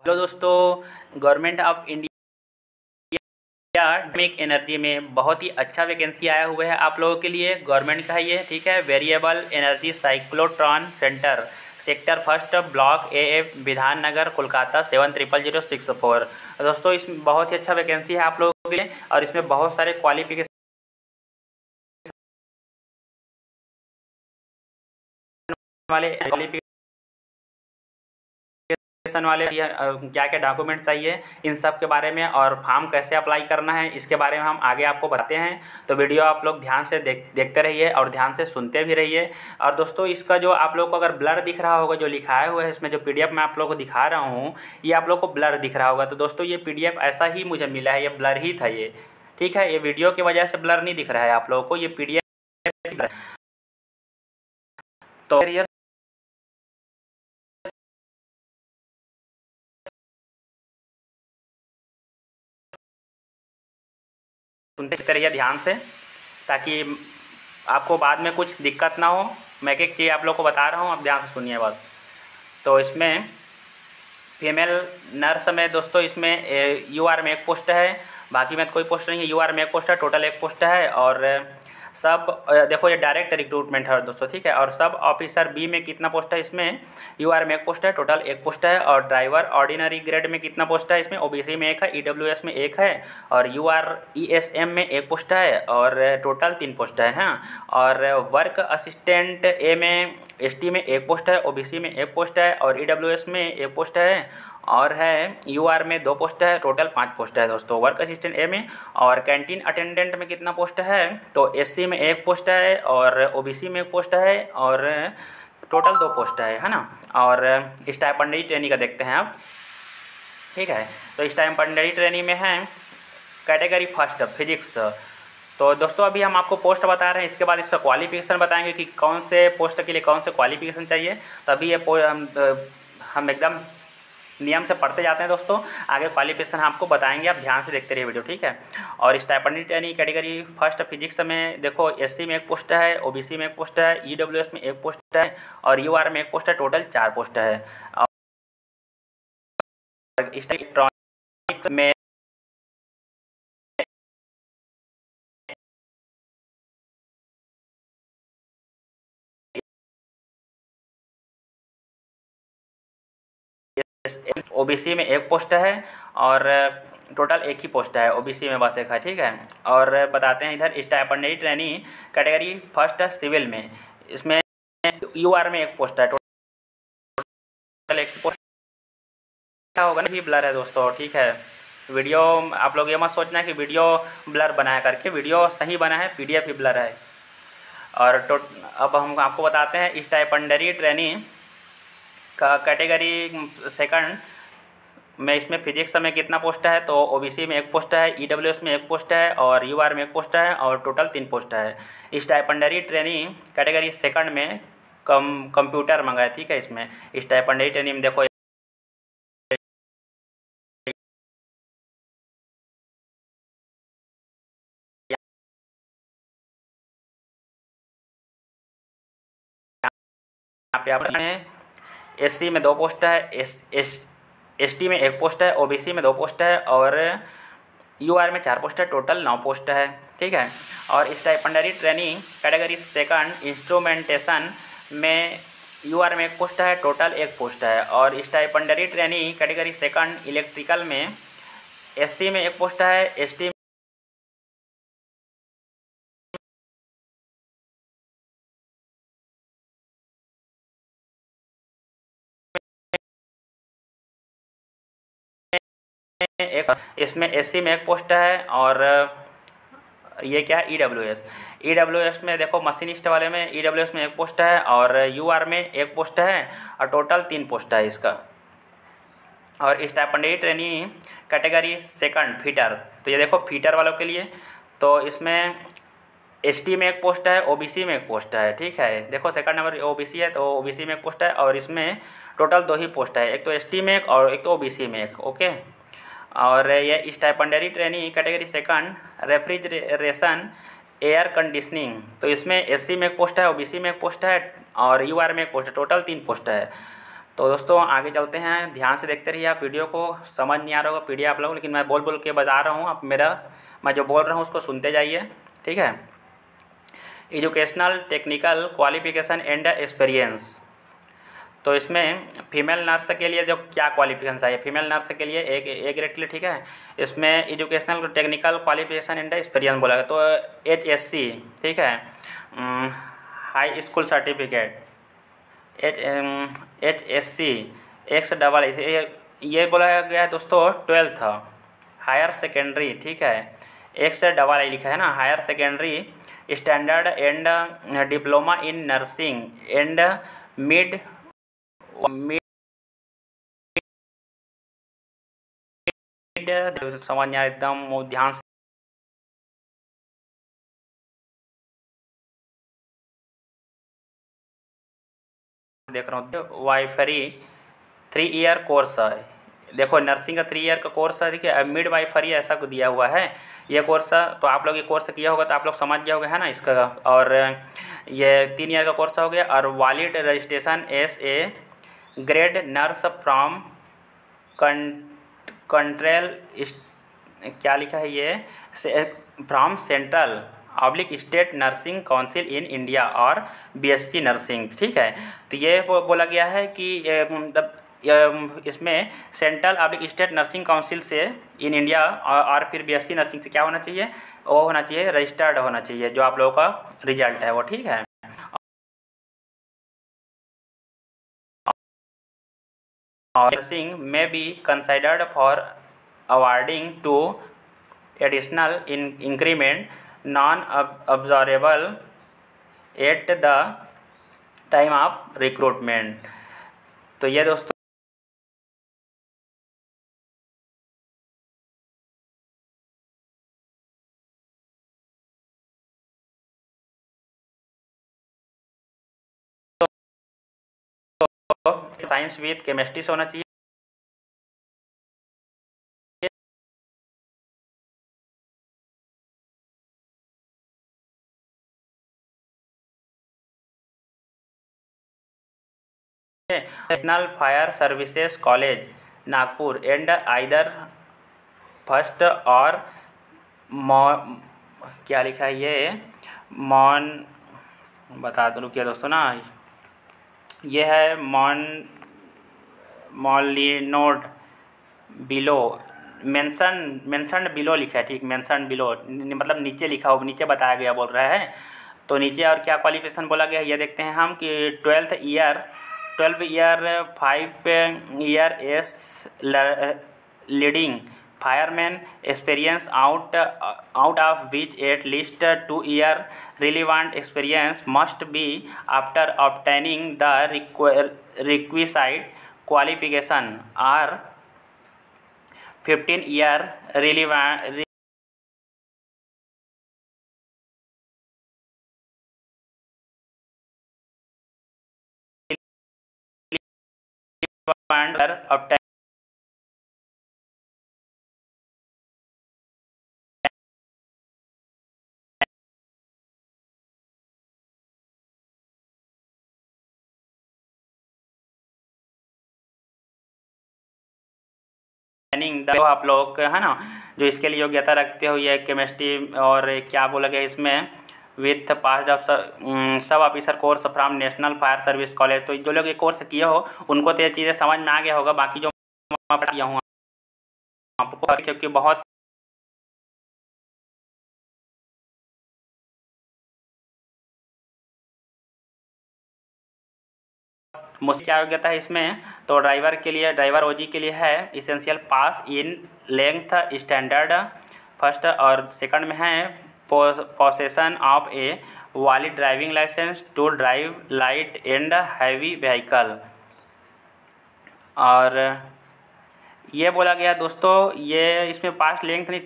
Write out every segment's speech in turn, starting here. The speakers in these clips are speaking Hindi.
हेलो दोस्तों, government of India atomic energy में बहुत ही अच्छा वैकेंसी आया हुआ है आप लोगों के लिए। गवर्नमेंट का है ये, ठीक है। Variable energy cyclotron centre, sector first, block ए, विधान नगर, कोलकाता 700064। दोस्तों, इसमें बहुत ही अच्छा वैकेंसी है आप लोगों के लिए और इसमें बहुत सारे क्वालिफिकेशन वाले क्या क्या डॉक्यूमेंट चाहिए इन सब के बारे में और फॉर्म कैसे अप्लाई करना है इसके बारे में हम आगे आपको बताते हैं। तो वीडियो आप लोग ध्यान से देखते रहिए और ध्यान से सुनते भी रहिए। और दोस्तों, इसका जो आप लोग को अगर ब्लर दिख रहा होगा, जो लिखाया हुआ है इसमें, जो पीडीएफ मैं आप लोग को दिखा रहा हूँ, ये आप लोग को ब्लर दिख रहा होगा। तो दोस्तों, ये पीडीएफ ऐसा ही मुझे मिला है, ये ब्लर ही था ये, ठीक है। ये वीडियो की वजह से ब्लर नहीं दिख रहा है आप लोगों को, ये पीडीएफ। तो सुनते करिए ध्यान से, ताकि आपको बाद में कुछ दिक्कत ना हो। मैं एक चीज़ आप लोग को बता रहा हूँ, आप ध्यान से सुनिए बस। तो इसमें फीमेल नर्स में दोस्तों, इसमें यूआर में एक पोस्ट है, बाकी में तो कोई पोस्ट नहीं है। यूआर में एक पोस्ट है, टोटल एक पोस्ट है। और सब देखो, ये डायरेक्ट रिक्रूटमेंट है दोस्तों, ठीक है। और सब ऑफिसर बी में कितना पोस्ट है, इसमें यूआर में एक पोस्ट है, टोटल एक पोस्ट है। और ड्राइवर ऑर्डिनरी ग्रेड में कितना पोस्ट है, इसमें ओबीसी में एक है, ईडब्ल्यूएस में एक है, और यूआर ईएसएम में एक पोस्ट है, और टोटल 3 पोस्ट है। हाँ, और वर्क असिस्टेंट ए में, एसटी में एक पोस्ट है, ओबीसी में एक पोस्ट है, और ईडब्ल्यूएस में एक पोस्ट है, और है यूआर में 2 पोस्ट है, टोटल 5 पोस्ट है दोस्तों, वर्क असिस्टेंट ए में। और कैंटीन अटेंडेंट में कितना पोस्ट है, तो एससी में एक पोस्ट है, और ओबीसी में एक पोस्ट है, और टोटल 2 पोस्ट है ना। और स्टाइपेंडरी ट्रेनी का देखते हैं आप, ठीक है। तो स्टाइपेंडरी ट्रेनी में है कैटेगरी फर्स्ट फिजिक्स। तो दोस्तों, अभी हम आपको पोस्ट बता रहे हैं, इसके बाद इसका क्वालिफिकेशन बताएंगे कि कौन से पोस्ट के लिए कौन से क्वालिफिकेशन चाहिए। तभी ये हम एकदम नियम से पढ़ते जाते हैं दोस्तों। आगे क्वालिफिकेशन आपको बताएंगे, आप ध्यान से देखते रहिए वीडियो, ठीक है। और stipendiary trainee category first physics में देखो, एससी में एक पोस्ट है, ओबीसी में एक पोस्ट है, ईडब्ल्यूएस में एक पोस्ट है, और यूआर में एक पोस्ट है, टोटल 4 पोस्ट है। और इलेक्ट्रॉनिक्स में ओबीसी में एक पोस्ट है, और टोटल एक ही पोस्ट है, ओबीसी में बस एक है, ठीक है। और बताते हैं इधर stipendiary trainee category first civil में, इसमें यूआर में एक पोस्ट है, टोटल एक पोस्ट होगा ना। भी ब्लर है दोस्तों, ठीक है। वीडियो आप लोग ये मत सोचना कि वीडियो ब्लर बना है करके, वीडियो सही बना है, पीडीएफ ही ब्लर है। और अब हम आपको बताते हैं स्टाइपेंडरी ट्रेनी का कैटेगरी सेकंड में, इसमें फिजिक्स में कितना पोस्ट है, तो ओबीसी में एक पोस्ट है, ईडब्ल्यूएस में एक पोस्ट है, और यूआर में एक पोस्ट है, और टोटल 3 पोस्ट है। स्टाइपेंडरी ट्रेनी कैटेगरी सेकंड में कंप्यूटर मंगा है, ठीक है। इसमें स्टाइपेंडरी ट्रेनी में देखो, यहाँ पे आपने एससी में 2 पोस्ट है, एसटी में एक पोस्ट है, ओबीसी में 2 पोस्ट है, और यूआर में 4 पोस्ट है, टोटल 9 पोस्ट है, ठीक है। और stipendiary trainee category second instrumentation में यूआर में एक पोस्ट है, टोटल 1 पोस्ट है। और stipendiary trainee category second electrical में एससी में एक पोस्ट है, एसटी एक, इसमें एससी में एक पोस्ट है, और ये क्या है, ईडब्ल्यूएस में देखो, मशीनिस्ट वाले में ईडब्ल्यूएस में एक पोस्ट है, और यूआर में एक पोस्ट है, और टोटल 3 पोस्ट है इसका। और stipendiary trainee category second fitter, तो ये देखो फीटर वालों के लिए, तो इसमें एसटी में एक पोस्ट है, ओबीसी में एक पोस्ट है, ठीक है। देखो सेकंड नंबर ओबीसी है, तो ओबीसी में एक पोस्ट है, और इसमें टोटल 2 ही पोस्ट है, एक तो एसटी में एक और एक तो ओबीसी में एक, ओके। और ये stipendiary trainee category second refrigeration air conditioning, तो इसमें एससी में एक पोस्ट है, ओबीसी में एक पोस्ट है, और यूआर में एक पोस्ट है, टोटल 3 पोस्ट है। तो दोस्तों आगे चलते हैं, ध्यान से देखते रहिए। आप वीडियो को समझ नहीं आ रहा होगा पीडीएफ आप लोग, लेकिन मैं बोल बोल के बता रहा हूँ, आप मैं जो बोल रहा हूँ उसको सुनते जाइए, ठीक है। Educational technical qualification and experience. तो इसमें फीमेल नर्स के लिए जो क्या क्वालिफिकेशन चाहिए, फीमेल नर्स के लिए ए ग्रेड के लिए, ठीक है। इसमें educational technical qualification and experience बोला गया, तो HSC, ठीक है, high school certificate, HSC XSS, ये बोला गया है दोस्तों 12th हायर सेकेंडरी, ठीक है। XSS लिखा है ना, higher secondary standard and diploma in nursing and mid समझ नहीं आ एकदम ध्यान से देख रहा हूँ। वाइफरी 3 ईयर कोर्स है, देखो नर्सिंग का 3 ईयर का कोर्स है, देखिए मिड वाइफरी ऐसा को दिया हुआ है ये कोर्स। तो आप लोग ये कोर्स किया होगा तो आप लोग समझ गए होंगे, है ना इसका। और ये 3 ईयर का कोर्स हो गया। और valid registration as A grade nurse from central, क्या लिखा है ये, from central oblique state nursing council in India और BSc नर्सिंग, ठीक है। तो ये बोला गया है कि मतलब इसमें central oblique state nursing council से इन इंडिया और फिर BSc नर्सिंग से क्या होना चाहिए, वो होना चाहिए रजिस्टर्ड होना चाहिए, जो आप लोगों का रिजल्ट है वो, ठीक है। और नर्सिंग में be considered for awarding to additional increment non observable at the time of recruitment. तो ये दोस्तों साइंस विद केमिस्ट्री से होना चाहिए। National Fire Services College Nagpur and either first और क्या लिखा है ये, बता दूँ, रुकिए दोस्तों ना, ये है मॉलिनोड बिलो मेंशन बिलो लिखा है, ठीक, मेंशन बिलो मतलब नीचे लिखा हो, नीचे बताया गया बोल रहा है। तो नीचे और क्या क्वालिफिकेशन बोला गया है ये देखते हैं हम कि 12 year 5 year as leading fireman experience out of which at least 2 year relevant experience must be after obtaining the requisite qualification or 15 year relevant obtaining जो आप लोग है ना, जो इसके लिए योग्यता रखते हो, ये केमिस्ट्री और क्या बोला गया इसमें, विथ पास ऑफ सब officer course from national fire service college. तो जो लोग ये कोर्स किए हो उनको तो ये चीज़ें समझ में आ गया होगा। बाकी जो किया हूँ आपको, क्योंकि बहुत मुश्किल क्या योग्यता है इसमें, तो ड्राइवर के लिए, ड्राइवर OG के लिए है essential pass in length standard first, और सेकंड में है possession of a valid driving licence to drive light and heavy vehicle. और ये बोला गया दोस्तों, ये इसमें पास लेंथ नहीं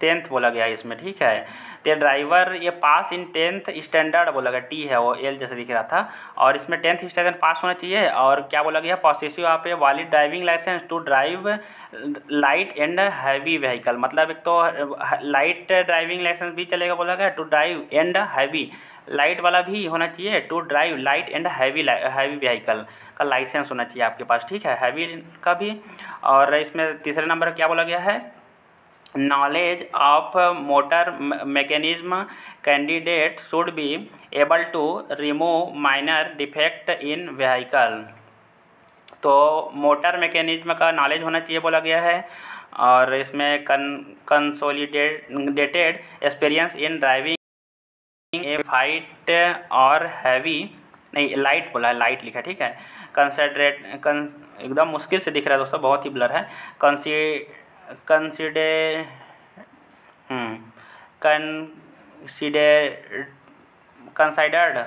10th बोला गया इसमें, ठीक है। तो ड्राइवर ये पास इन 10th स्टैंडर्ड बोला गया, T है वो L जैसे दिख रहा था, और इसमें 10th स्टैंडर्ड पास होना चाहिए। और क्या बोला गया, possessive of a valid driving licence to drive light and heavy vehicle, मतलब एक तो लाइट ड्राइविंग लाइसेंस भी चलेगा बोला गया, to drive and heavy light वाला भी होना चाहिए, to drive light and heavy vehicle का लाइसेंस होना चाहिए आपके पास, ठीक है, हैवी का भी। और इसमें तीसरे नंबर क्या बोला गया है, knowledge of motor mechanism candidate should be able to remove minor defect in vehicle. तो मोटर मैकेनिज्म का नॉलेज होना चाहिए बोला गया है। और इसमें consolidated experience in driving a fight और हैवी, नहीं लाइट बोला है, लाइट लिखा है, ठीक है। एकदम मुश्किल से दिख रहा है दोस्तों, बहुत ही ब्लर है। कंसिडर कंसिडर्ड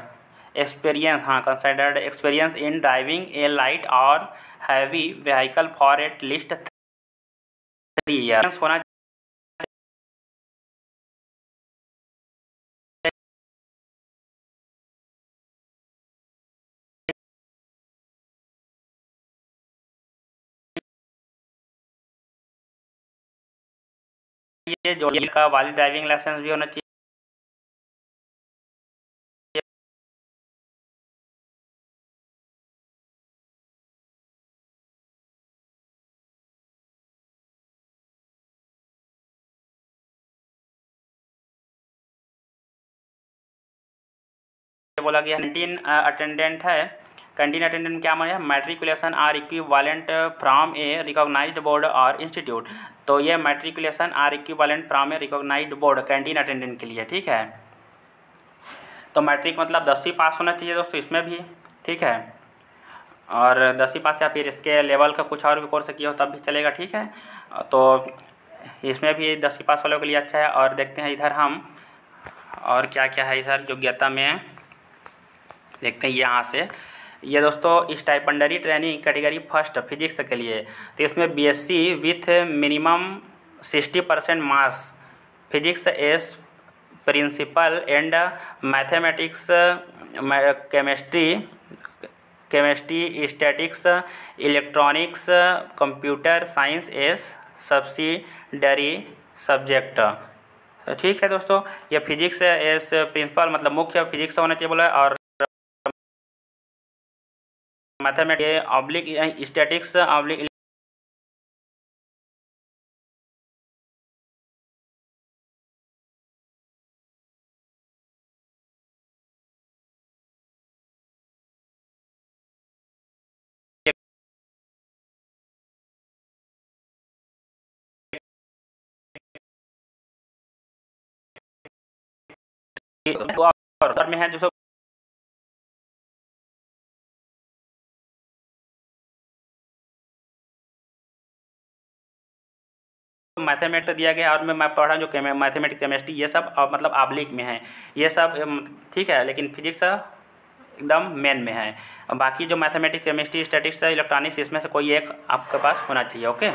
एक्सपीरियंस, हाँ considered experience in driving a light और heavy vehicle for at least 3 years होना चाहिए। जो का वालिड ड्राइविंग लाइसेंस भी होना चाहिए। बोला गया कैंटीन अटेंडेंट है, कैंटीन अटेंडेंट क्या माने, matriculation or equivalent from a recognised board और इंस्टीट्यूट। तो ये matriculation or equivalent from a recognised board canteen attendant के लिए, ठीक है। तो मैट्रिक मतलब 10वीं पास होना चाहिए दोस्तों इसमें भी, ठीक है। और 10वीं पास या फिर इसके लेवल का कुछ और भी कोर्स किया हो तब भी चलेगा, ठीक है। तो इसमें भी 10वीं पास वालों के लिए अच्छा है। और देखते हैं इधर हम और क्या क्या है इधर योग्यता में, देखते हैं यहाँ से। ये दोस्तों stipendiary training category first physics के लिए, तो इसमें BSc with minimum 60% marks physics as principal and mathematics chemistry statics electronics computer science as subsidiary subject, ठीक है दोस्तों। ये फिजिक्स एस प्रिंसिपल मतलब मुख्य फिजिक्स होना चाहिए बोला, और मैथमेटिक्स ऑब्लिक स्टैटिक्स ऑब्लिक और में है जो मैथमेटिक्स दिया गया। और मैं पढ़ा जो मैथमेटिक्स केमिस्ट्री ये सब मतलब ऑब्लिक में है, ये सब ठीक है, लेकिन फिजिक्स एकदम मेन में है। बाकी जो मैथमेटिक्स केमिस्ट्री स्टैटिक्स इलेक्ट्रॉनिक्स इसमें से कोई एक आपके पास होना चाहिए, ओके।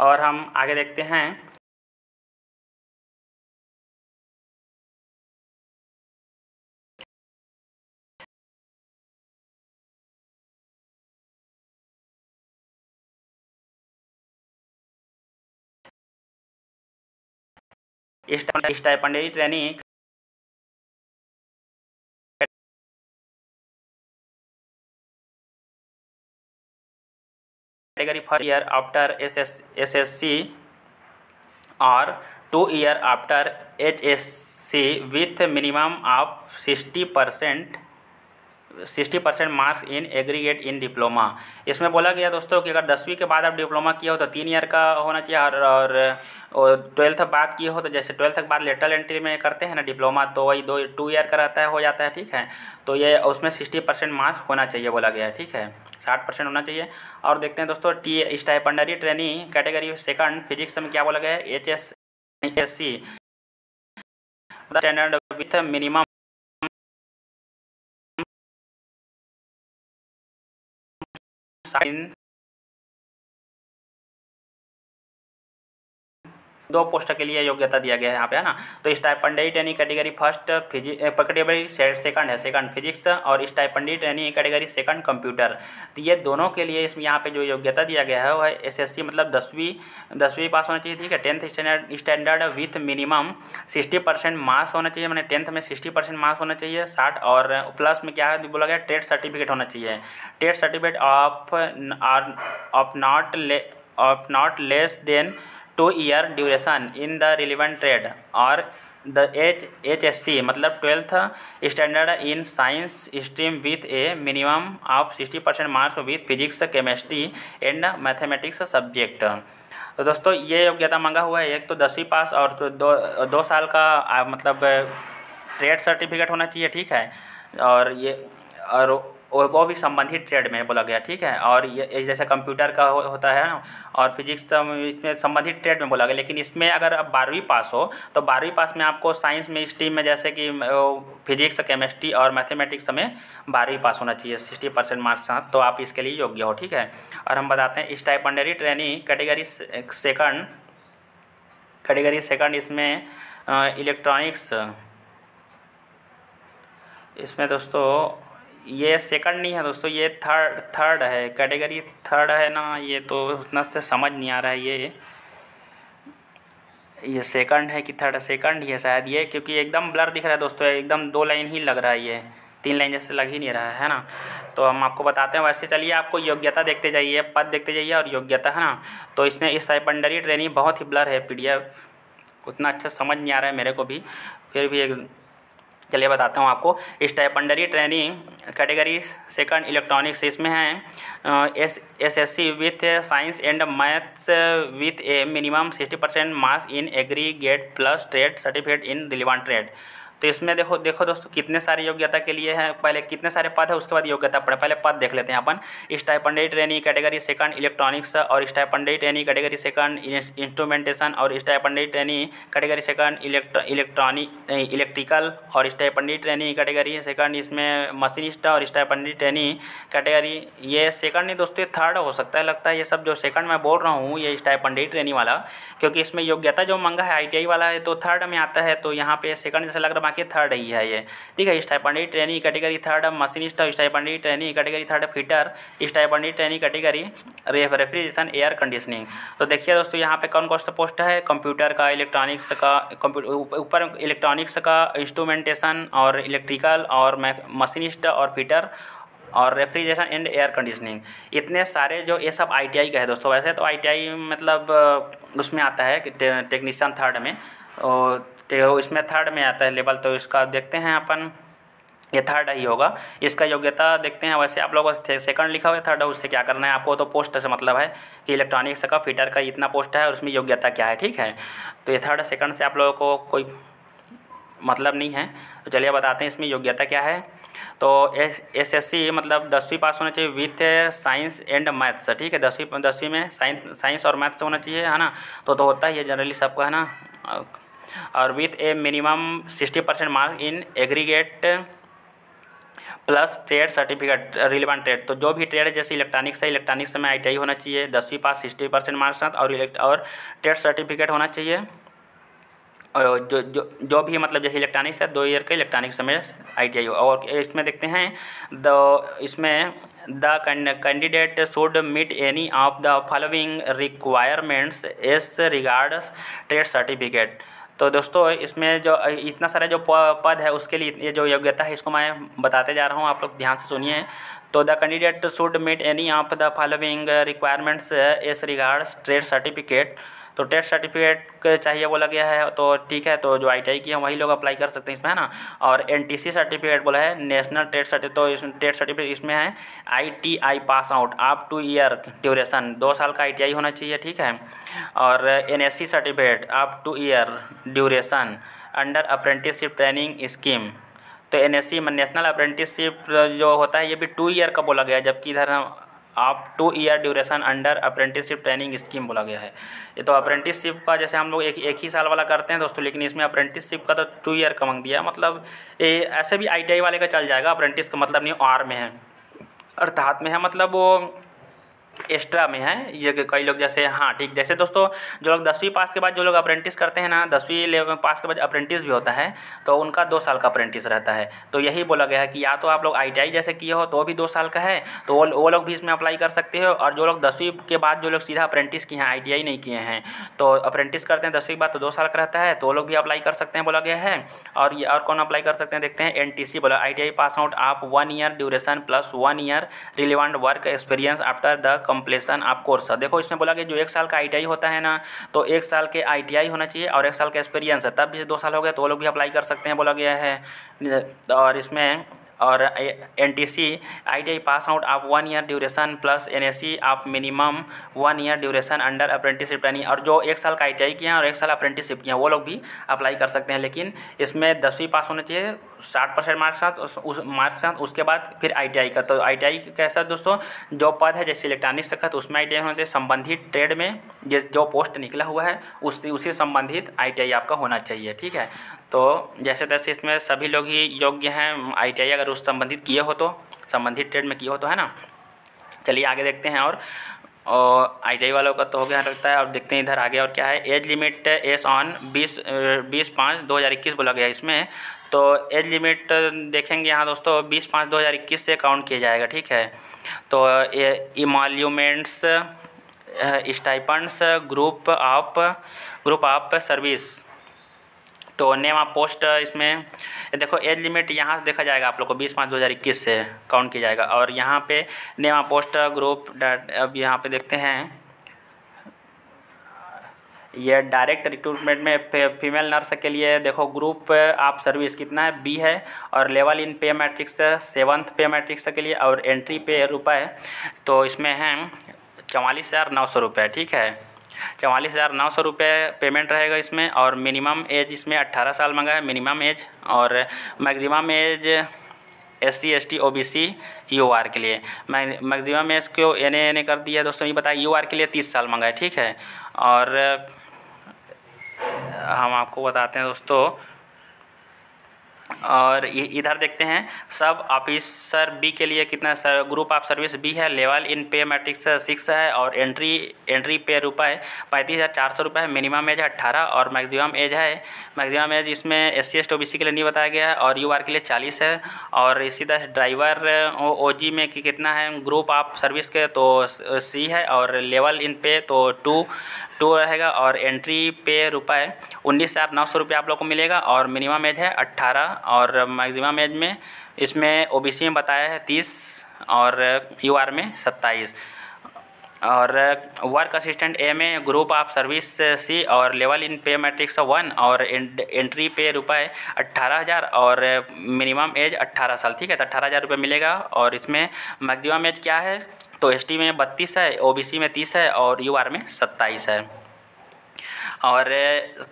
और हम आगे देखते हैं। Stipendiary training category first year after SSC और 2 year after HSC with minimum of 60% marks in aggregate in diploma. इसमें बोला गया दोस्तों कि अगर 10वीं के बाद आप डिप्लोमा किए हो तो 3 ईयर का होना चाहिए, और 12th बाद किए हो तो जैसे 12th के बाद लेटरल एंट्री में करते हैं ना डिप्लोमा, तो वही 2 ईयर का रहता है, हो जाता है, ठीक है। तो ये उसमें 60% मार्क्स होना चाहिए बोला गया है, ठीक है, 60% होना चाहिए। और देखते हैं दोस्तों stipendiary training category second physics में क्या बोला गया है, HSC स्टैंडर्ड विथ मिनिमम दो पोस्ट के लिए योग्यता दिया गया है यहाँ पे, है ना। तो stipendiary trainee category first category second है, सेकंड फिजिक्स, और stipendiary trainee category second computer. तो ये दोनों के लिए इसमें यहाँ पे जो योग्यता दिया गया है वो है एसएससी, मतलब 10वीं पास होना चाहिए, ठीक है। 10th standard with minimum 60% marks होना चाहिए, मैंने 10th में 60% मार्क्स होना चाहिए 60, और प्लस में क्या है बोला गया, ट्रेड सर्टिफिकेट होना चाहिए। Trade certificate of not less than 2 year duration in the relevant trade, और द HSC मतलब 12th standard in science stream with A minimum of 60% marks with physics, chemistry and mathematics subject. तो दोस्तों ये योग्यता मांगा हुआ है, एक तो 10वीं पास और तो दो साल का मतलब ट्रेड सर्टिफिकेट होना चाहिए, ठीक है। और ये और वो भी संबंधित ट्रेड में बोला गया, ठीक है। और ये जैसे कंप्यूटर का होता है ना, और फिजिक्स इसमें संबंधित ट्रेड में बोला गया। लेकिन इसमें अगर आप 12वीं पास हो तो 12वीं पास में आपको साइंस में स्ट्रीम में जैसे कि फिजिक्स, केमिस्ट्री और मैथमेटिक्स में 12वीं पास होना चाहिए 60% मार्क्स साथ, तो आप इसके लिए योग्य हो, ठीक है। और हम बताते हैं स्टाइपेंडरी ट्रेनी कैटेगरी सेकंड इसमें इलेक्ट्रॉनिक्स, इसमें दोस्तों ये सेकंड नहीं है दोस्तों, ये थर्ड है, कैटेगरी थर्ड है ना। ये तो उतना से समझ नहीं आ रहा है, ये सेकंड है कि थर्ड, सेकंड ही है शायद ये, क्योंकि एकदम ब्लर दिख रहा है दोस्तों, एकदम 2 लाइन ही लग रहा है, ये 3 लाइन जैसे लग ही नहीं रहा है ना। तो हम आपको बताते हैं। वैसे चलिए आपको योग्यता देखते जाइए, पद देखते जाइए और योग्यता, है ना। तो इसमें इस स्टाइपेंडरी ट्रेनिंग बहुत ही ब्लर है, PDF उतना अच्छा समझ नहीं आ रहा है मेरे को भी, फिर भी चलिए बताता हूँ आपको। Stipendiary training category second electronics, इसमें है SSC with science and maths with A minimum 60% marks in aggregate plus trade certificate in relevant trade. तो इसमें देखो दोस्तों कितने सारे योग्यता के लिए है, पहले कितने सारे पद है उसके बाद योग्यता पढ़े। पहले पद देख लेते हैं अपन। Stipendiary trainee category second electronics, और stipendiary trainee category second instrumentation, और stipendiary trainee category second electrical, और स्टाइपेंडरी ट्रेनी कैटेगरी सेकंड इसमें मशीनिस्ट, और स्टाइपेंडरी ट्रेनी कैटेगरी ये सेकंड नहीं दोस्तों, ये थर्ड हो सकता है, लगता है ये सब जो सेकंड मैं बोल रहा हूँ ये स्टाइपेंडरी ट्रेनी वाला, क्योंकि इसमें योग्यता जो मांगा है ITI वाला है तो थर्ड में आता है, तो यहाँ पे सेकंड जैसे लग रहा है, बाकी थर्ड ही है ये, ठीक है। Stipendiary trainee category third machinist, stipendiary trainee category third fitter, stipendiary trainee category refrigeration air conditioning. तो देखिए दोस्तों यहाँ पे कौन कौन सा पोस्ट है, कंप्यूटर का, इलेक्ट्रॉनिक्स का, ऊपर इलेक्ट्रॉनिक्स का, इंस्ट्रूमेंटेशन और इलेक्ट्रिकल, और मशीनिस्ट और फिटर, और रेफ्रिजरेशन एंड एयर कंडीशनिंग। इतने सारे जो ये सब ITI का है दोस्तों। वैसे तो ITI मतलब उसमें आता है कि टेक्नीशियन थर्ड में, तो इसमें थर्ड में आता है लेवल, तो इसका देखते हैं अपन, ये थर्ड ही होगा। इसका योग्यता देखते हैं। वैसे आप लोगों को सेकंड लिखा हुआ है, थर्ड है, उससे क्या करना है आपको, तो पोस्ट से मतलब है कि इलेक्ट्रॉनिक्स का फिटर का इतना पोस्ट है और उसमें योग्यता क्या है, ठीक है। तो ये थर्ड सेकंड से आप लोगों को कोई मतलब नहीं है। तो चलिए बताते हैं इसमें योग्यता क्या है। तो SSC मतलब 10वीं पास होना चाहिए विथ साइंस एंड मैथ्स, ठीक है। 10वीं में साइंस और मैथ्स होना चाहिए, है ना। तो होता ही है जनरली सबको, है ना। और with A minimum 60% marks in aggregate plus trade certificate relevant trade. तो जो भी ट्रेड जैसे इलेक्ट्रॉनिक्स है, इलेक्ट्रॉनिक्स में ITI होना चाहिए, 10वीं पास 60% मार्क्स साथ, और ट्रेड सर्टिफिकेट होना चाहिए। और जो भी मतलब जैसे इलेक्ट्रॉनिक्स है 2 ईयर के इलेक्ट्रॉनिक्स में ITI हो। और इसमें देखते हैं इसमें the candidate should meet any of the following requirements as regards trade certificate. तो दोस्तों इसमें जो इतना सारा जो पद है उसके लिए ये जो योग्यता है इसको मैं बताते जा रहा हूँ, आप लोग ध्यान से सुनिए। तो the candidate should meet any of the following requirements as regards trade certificate. तो ट्रेड सर्टिफिकेट चाहिए बोला गया है, तो ठीक है। तो जो ITI की है वही लोग अप्लाई कर सकते हैं इसमें, है ना। और NTC सर्टिफिकेट बोला है, नेशनल ट्रेड सर्टिफिकेट। तो इस ट्रेड सर्टिफिकेट इसमें है ITI pass out up two year duration, 2 साल का ITI होना चाहिए, ठीक है। और NSC certificate up two year duration under apprenticeship training scheme. तो NSC में नेशनल अप्रेंटिसशिप जो होता है ये भी 2 ईयर का बोला गया है, जबकि इधर up two year duration under apprenticeship training scheme बोला गया है। ये तो अप्रेंटिसशिप का जैसे हम लोग एक ही साल वाला करते हैं दोस्तों, लेकिन इसमें अप्रेंटिसशिप का तो 2 ईयर का मांग दिया। मतलब ये ऐसे भी ITI वाले का चल जाएगा, अप्रेंटिस का मतलब नहीं R में है, अर्थात में है, मतलब वो एक्स्ट्रा में है ये। कई लोग जैसे, हाँ ठीक, जैसे दोस्तों जो लोग 10वीं पास के बाद जो लोग अप्रेंटिस करते हैं ना, 10वीं लेवल पास के बाद अप्रेंटिस भी होता है, तो उनका 2 साल का अप्रेंटिस रहता है। तो यही बोला गया है कि या तो आप लोग ITI जैसे किए हो तो भी 2 साल का है, तो वो लोग भी इसमें अप्लाई कर सकते हो। और जो लोग 10वीं के बाद जो लोग सीधा अप्रेंटिस किए हैं, ITI नहीं किए हैं, तो अप्रेंटिस करते हैं 10वीं के बाद, तो 2 साल का रहता है, तो वो लोग भी अप्लाई कर सकते हैं बोला गया है। और ये और कौन अप्लाई कर सकते हैं देखते हैं। NTC बोला ITI पास आउट आप 1 year duration plus 1 year relevant work experience after the completion of course. देखो इसमें बोला कि जो 1 साल का ITI होता है ना, तो 1 साल के ITI होना चाहिए और 1 साल का एक्सपीरियंस है, तब भी 2 साल हो गए तो वो लोग भी अप्लाई कर सकते हैं बोला गया है। और इसमें और NTC ITI पास आउट आप 1 ईयर ड्यूरेशन प्लस NSE आप minimum 1 year duration under apprenticeship training. और जो 1 साल का ITI किए हैं और 1 साल अप्रेंटिसशिप किए हैं वो लोग भी अप्लाई कर सकते हैं, लेकिन इसमें 10वीं पास होना चाहिए 60% मार्क्स साथ, उस मार्क्स साथ, उसके बाद फिर ITI का। तो ITI कैसा दोस्तों, जो पद है जैसे इलेक्ट्रॉनिक्स का, तो उसमें ITI होना चाहिए। संबंधित ट्रेड में जो पोस्ट निकला हुआ है उसी संबंधित ITI आपका होना चाहिए, ठीक है। तो जैसे तैसे इसमें सभी लोग ही योग्य हैं ITI अगर उस संबंधित किए हो तो, संबंधित ट्रेड में किए हो तो, है ना। चलिए आगे देखते हैं। और ITI वालों का तो हो गया लगता है। और देखते हैं इधर आगे और क्या है। एज लिमिट एस ऑन 20/5/2021 बोला गया इसमें। तो एज लिमिट देखेंगे यहाँ दोस्तों 20/5/2021 से काउंट किया जाएगा, ठीक है। तो इमॉल्यूमेंट्स स्टाइपेंड्स ग्रुप ऑफ सर्विस, तो नेम ऑफ पोस्ट इसमें देखो एज लिमिट यहाँ से देखा जाएगा आप लोग को 20/5/2021 से काउंट किया जाएगा। और यहाँ पे नेम ऑफ पोस्ट ग्रुप, अब यहाँ पे देखते हैं ये डायरेक्ट रिक्रूटमेंट में फीमेल नर्स के लिए देखो ग्रुप ऑफ सर्विस कितना है, B है। और लेवल इन पे मैट्रिक्स 7th पे मैट्रिक्स के लिए, और एंट्री पे रुपए तो इसमें है 44,900 रुपये, ठीक है। 44,900 रुपये पेमेंट रहेगा इसमें। और मिनिमम एज इसमें 18 साल मांगा है मिनिमम एज। और maximum age SC ST OBC UR के लिए, मैक्सिमम एज को NA कर दिया दोस्तों, ये बताया। UR के लिए 30 साल मांगा है, ठीक है। और हम आपको बताते हैं दोस्तों, और इधर देखते हैं सब ऑफिसर B के लिए कितना ग्रुप ऑफ सर्विस B है। लेवल इन पे मैट्रिक्स 6 है। और एंट्री पे रुपए 35,400 रुपये है। मिनिमम एज है 18 और मैक्सिमम एज है, मैक्सिमम एज इसमें SC ST OBC के लिए नहीं बताया गया है। और UR के लिए 40 है। और इसी तरह ड्राइवर OG में कितना है ग्रुप ऑफ सर्विस के, तो C है। और लेवल इन पे तो 2 रहेगा। और एंट्री पे रुपए 19,900 रुपये आप लोग को मिलेगा। और मिनिमम एज है 18 और मैक्सिमम एज में इसमें OBC में बताया है 30 और UR में 27। और वर्क असिस्टेंट A में ग्रुप ऑफ सर्विस C और लेवल इन पे मैट्रिक्स 1 और एंट्री पे रुपए 18,000 और मिनिमम एज 18 साल, ठीक है। तो 18,000 रुपये मिलेगा। और इसमें मैक्सिमम एज क्या है, तो ST में 32 है, OBC में 30 है और UR में 27 है। और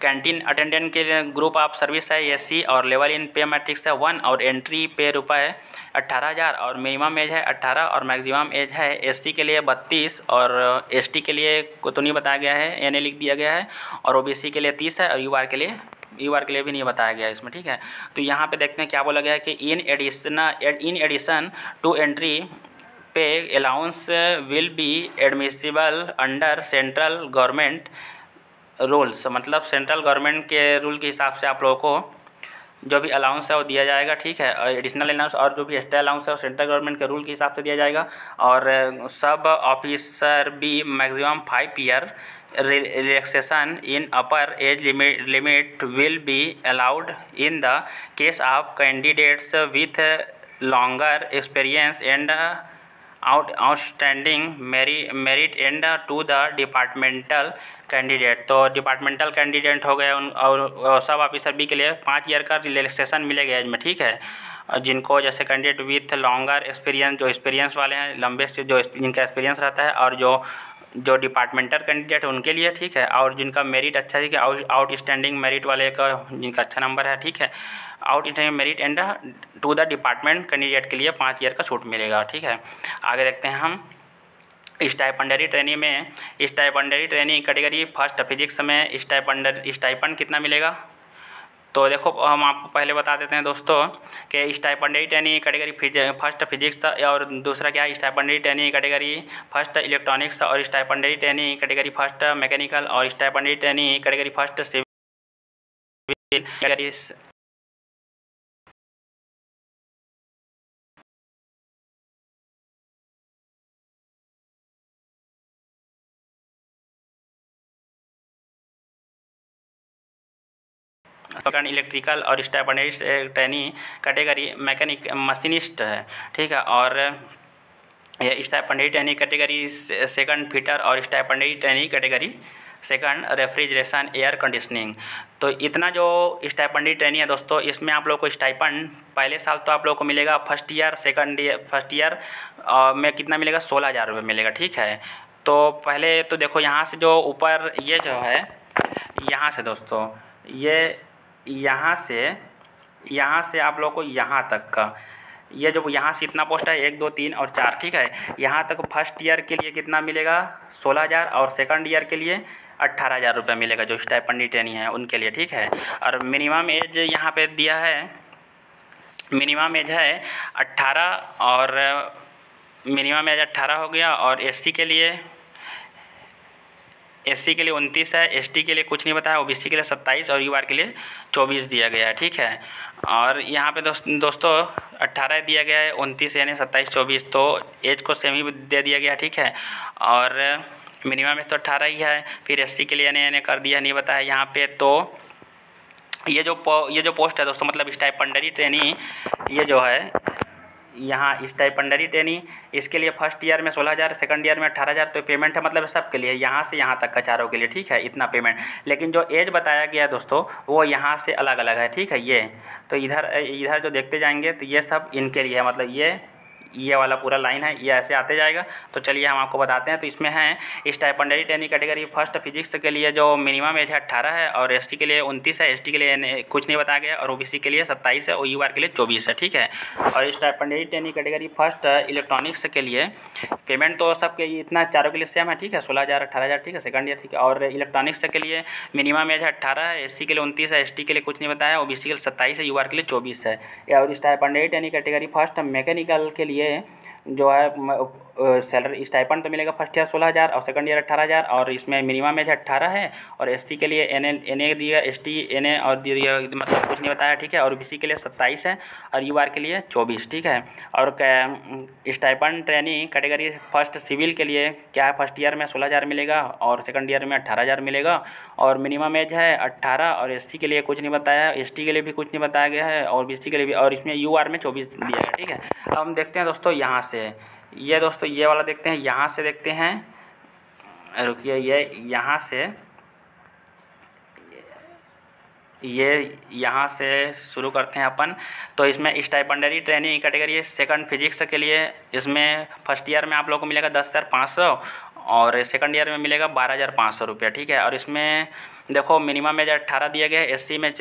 कैंटीन अटेंडेंट के लिए ग्रुप ऑफ सर्विस है SC और लेवल इन पे मैट्रिक्स है 1 और एंट्री पे रुपए 18,000 और मिनिमम एज है 18 और मैक्सिमम एज है SC के लिए 32 और ST के लिए को तो नहीं बताया गया है, NA लिख दिया गया है। और OBC के लिए 30 है और UR के लिए भी नहीं बताया गया इसमें, ठीक है। तो यहाँ पे देखते हैं क्या बोला गया है कि इन एडिशन टू एंट्री पे allowance will be admissible under central government rules, मतलब सेंट्रल गवर्नमेंट के रूल के हिसाब से आप लोगों को जो भी अलाउंस है वो दिया जाएगा, ठीक है। एडिशनल अलाउंस और जो भी एक्स्ट्रा अलाउंस है वो सेंट्रल गवर्नमेंट के रूल के हिसाब से दिया जाएगा। और सब ऑफिसर भी maximum 5 year relaxation in upper age limit will be allowed in the case of candidates with longer experience and outstanding merit and to the departmental candidate. तो डिपार्टमेंटल कैंडिडेट हो गए और सब ऑफिसर B के लिए 5 ईयर का रिलैक्सेशन मिलेगा एज में, ठीक है। जिनको जैसे कैंडिडेट विथ लॉन्गर एक्सपीरियंस, जो एक्सपीरियंस वाले हैं लंबे से, जो जिनका एक्सपीरियंस रहता है, और जो डिपार्टमेंटल कैंडिडेट है उनके लिए, ठीक है। और जिनका मेरिट अच्छा है, आउटस्टैंडिंग मेरिट वाले का जिनका अच्छा नंबर है, ठीक है। Outstanding merit and to the department candidate के लिए 5 ईयर का छूट मिलेगा, ठीक है। आगे देखते हैं हम स्टाइपेंडरी ट्रेनिंग में। Stipendiary training category first physics में स्टाइपेंड कितना मिलेगा, तो देखो हम आपको पहले बता देते हैं दोस्तों कि stipendiary trainee category first physics और दूसरा क्या है stipendiary trainee category first electronics और stipendiary trainee category first mechanical और stipendiary trainee category first civil category electrical और stipendiary trainee category mechanic machinist है, ठीक है। और ये stipendiary trainee category second fitter और stipendiary trainee category second refrigeration air conditioning. तो इतना जो स्टाइपेंडरी ट्रेनी है दोस्तों, इसमें आप लोग को स्टाइपेंड पहले साल तो आप लोग को मिलेगा फर्स्ट ईयर में कितना मिलेगा 16,000 रुपये मिलेगा, ठीक है। तो पहले तो देखो यहाँ से जो ऊपर ये जो है यहाँ से दोस्तों ये यहाँ से आप लोग को यहाँ तक का ये जो यहाँ से इतना पोस्ट है 1 2 3 और 4, ठीक है। यहाँ तक फर्स्ट ईयर के लिए कितना मिलेगा 16,000 और सेकंड ईयर के लिए 18,000 रुपये मिलेगा जो स्टाइपेंडरी ट्रेनी है उनके लिए, ठीक है। और मिनिमम एज यहाँ पे दिया है, मिनिमम एज है 18 और मिनिमम एज 18 हो गया। और एससी के लिए 29 है, एसटी के लिए कुछ नहीं बताया, ओबीसी के लिए 27 और यूआर के लिए 24 दिया गया है, ठीक है। और यहाँ पे दोस्तों 18 दिया गया है, 29 यानी 27 24, तो एज को सेम ही दे दिया गया, ठीक है। और मिनिमम एज तो 18 ही है। फिर एससी के लिए यानी कर दिया, नहीं बताया यहाँ पे। तो ये जो पोस्ट है दोस्तों मतलब स्टाइपेंडरी ट्रेनी ये जो है यहाँ स्टाइपेंडरी ट्रेनी इसके लिए फर्स्ट ईयर में 16,000 सेकंड ईयर में 18,000। तो पेमेंट है मतलब सबके लिए यहाँ से यहाँ तक का चारों के लिए, ठीक है, इतना पेमेंट। लेकिन जो एज बताया गया दोस्तों वो यहाँ से अलग अलग है, ठीक है। ये तो इधर जो देखते जाएंगे तो ये सब इनके लिए है, मतलब ये वाला पूरा लाइन है, ये ऐसे आते जाएगा। तो चलिए हम आपको बताते हैं। तो इसमें है stipendiary trainee category first physics के लिए जो मिनिमम एज है 18 है और एसटी के लिए 29 है, एसटी के लिए कुछ नहीं बताया गया और ओबीसी के लिए 27 है और यूआर के लिए 24 है, ठीक है। और stipendiary trainee category first electronics के लिए पेमेंट तो सबके इतना चारों के लिए सेम है, ठीक है, 16,000 18,000, ठीक है, सेकंड ईयर, ठीक है। और इलेक्ट्रॉनिक्स के लिए मिनिमम एज है 18 है, एससी के लिए 29 है, एसटी के लिए कुछ नहीं बताया, ओबीसी के लिए 27 है, यूआर के लिए 24 है। और stipendiary trainee category first mechanical के लिए जो है सैलरी स्टाइपेंड तो मिलेगा फर्स्ट ईयर 16,000 और सेकंड ईयर 18,000 और इसमें मिनिमम एज 18 है। और एससी के लिए एनए दिया, एसटी एनए और दिया मतलब कुछ नहीं बताया, ठीक है। और ओबीसी के लिए 27 है और यूआर के लिए 24, ठीक है। और stipend trainee category first civil के लिए क्या है फर्स्ट ईयर में 16,000 मिलेगा और सेकंड ईयर में 18,000 मिलेगा और मिनिमम एज है 18 और एससी के लिए कुछ नहीं बताया, एसटी के लिए भी कुछ नहीं बताया गया है और ओबीसी के लिए भी, और इसमें यूआर में 24 दिया गया, ठीक है। अब हम देखते हैं दोस्तों यहाँ से ये दोस्तों ये वाला देखते हैं, यहाँ से देखते हैं, रुकिए, ये यहाँ से शुरू करते हैं अपन। तो इसमें stipendiary trainee category second physics के लिए इसमें फर्स्ट ईयर में आप लोगों को मिलेगा 10,500 और सेकंड ईयर में मिलेगा 12,500 रुपया, ठीक है। और इसमें देखो मिनिमम एज 18 दिया गया है, एससी में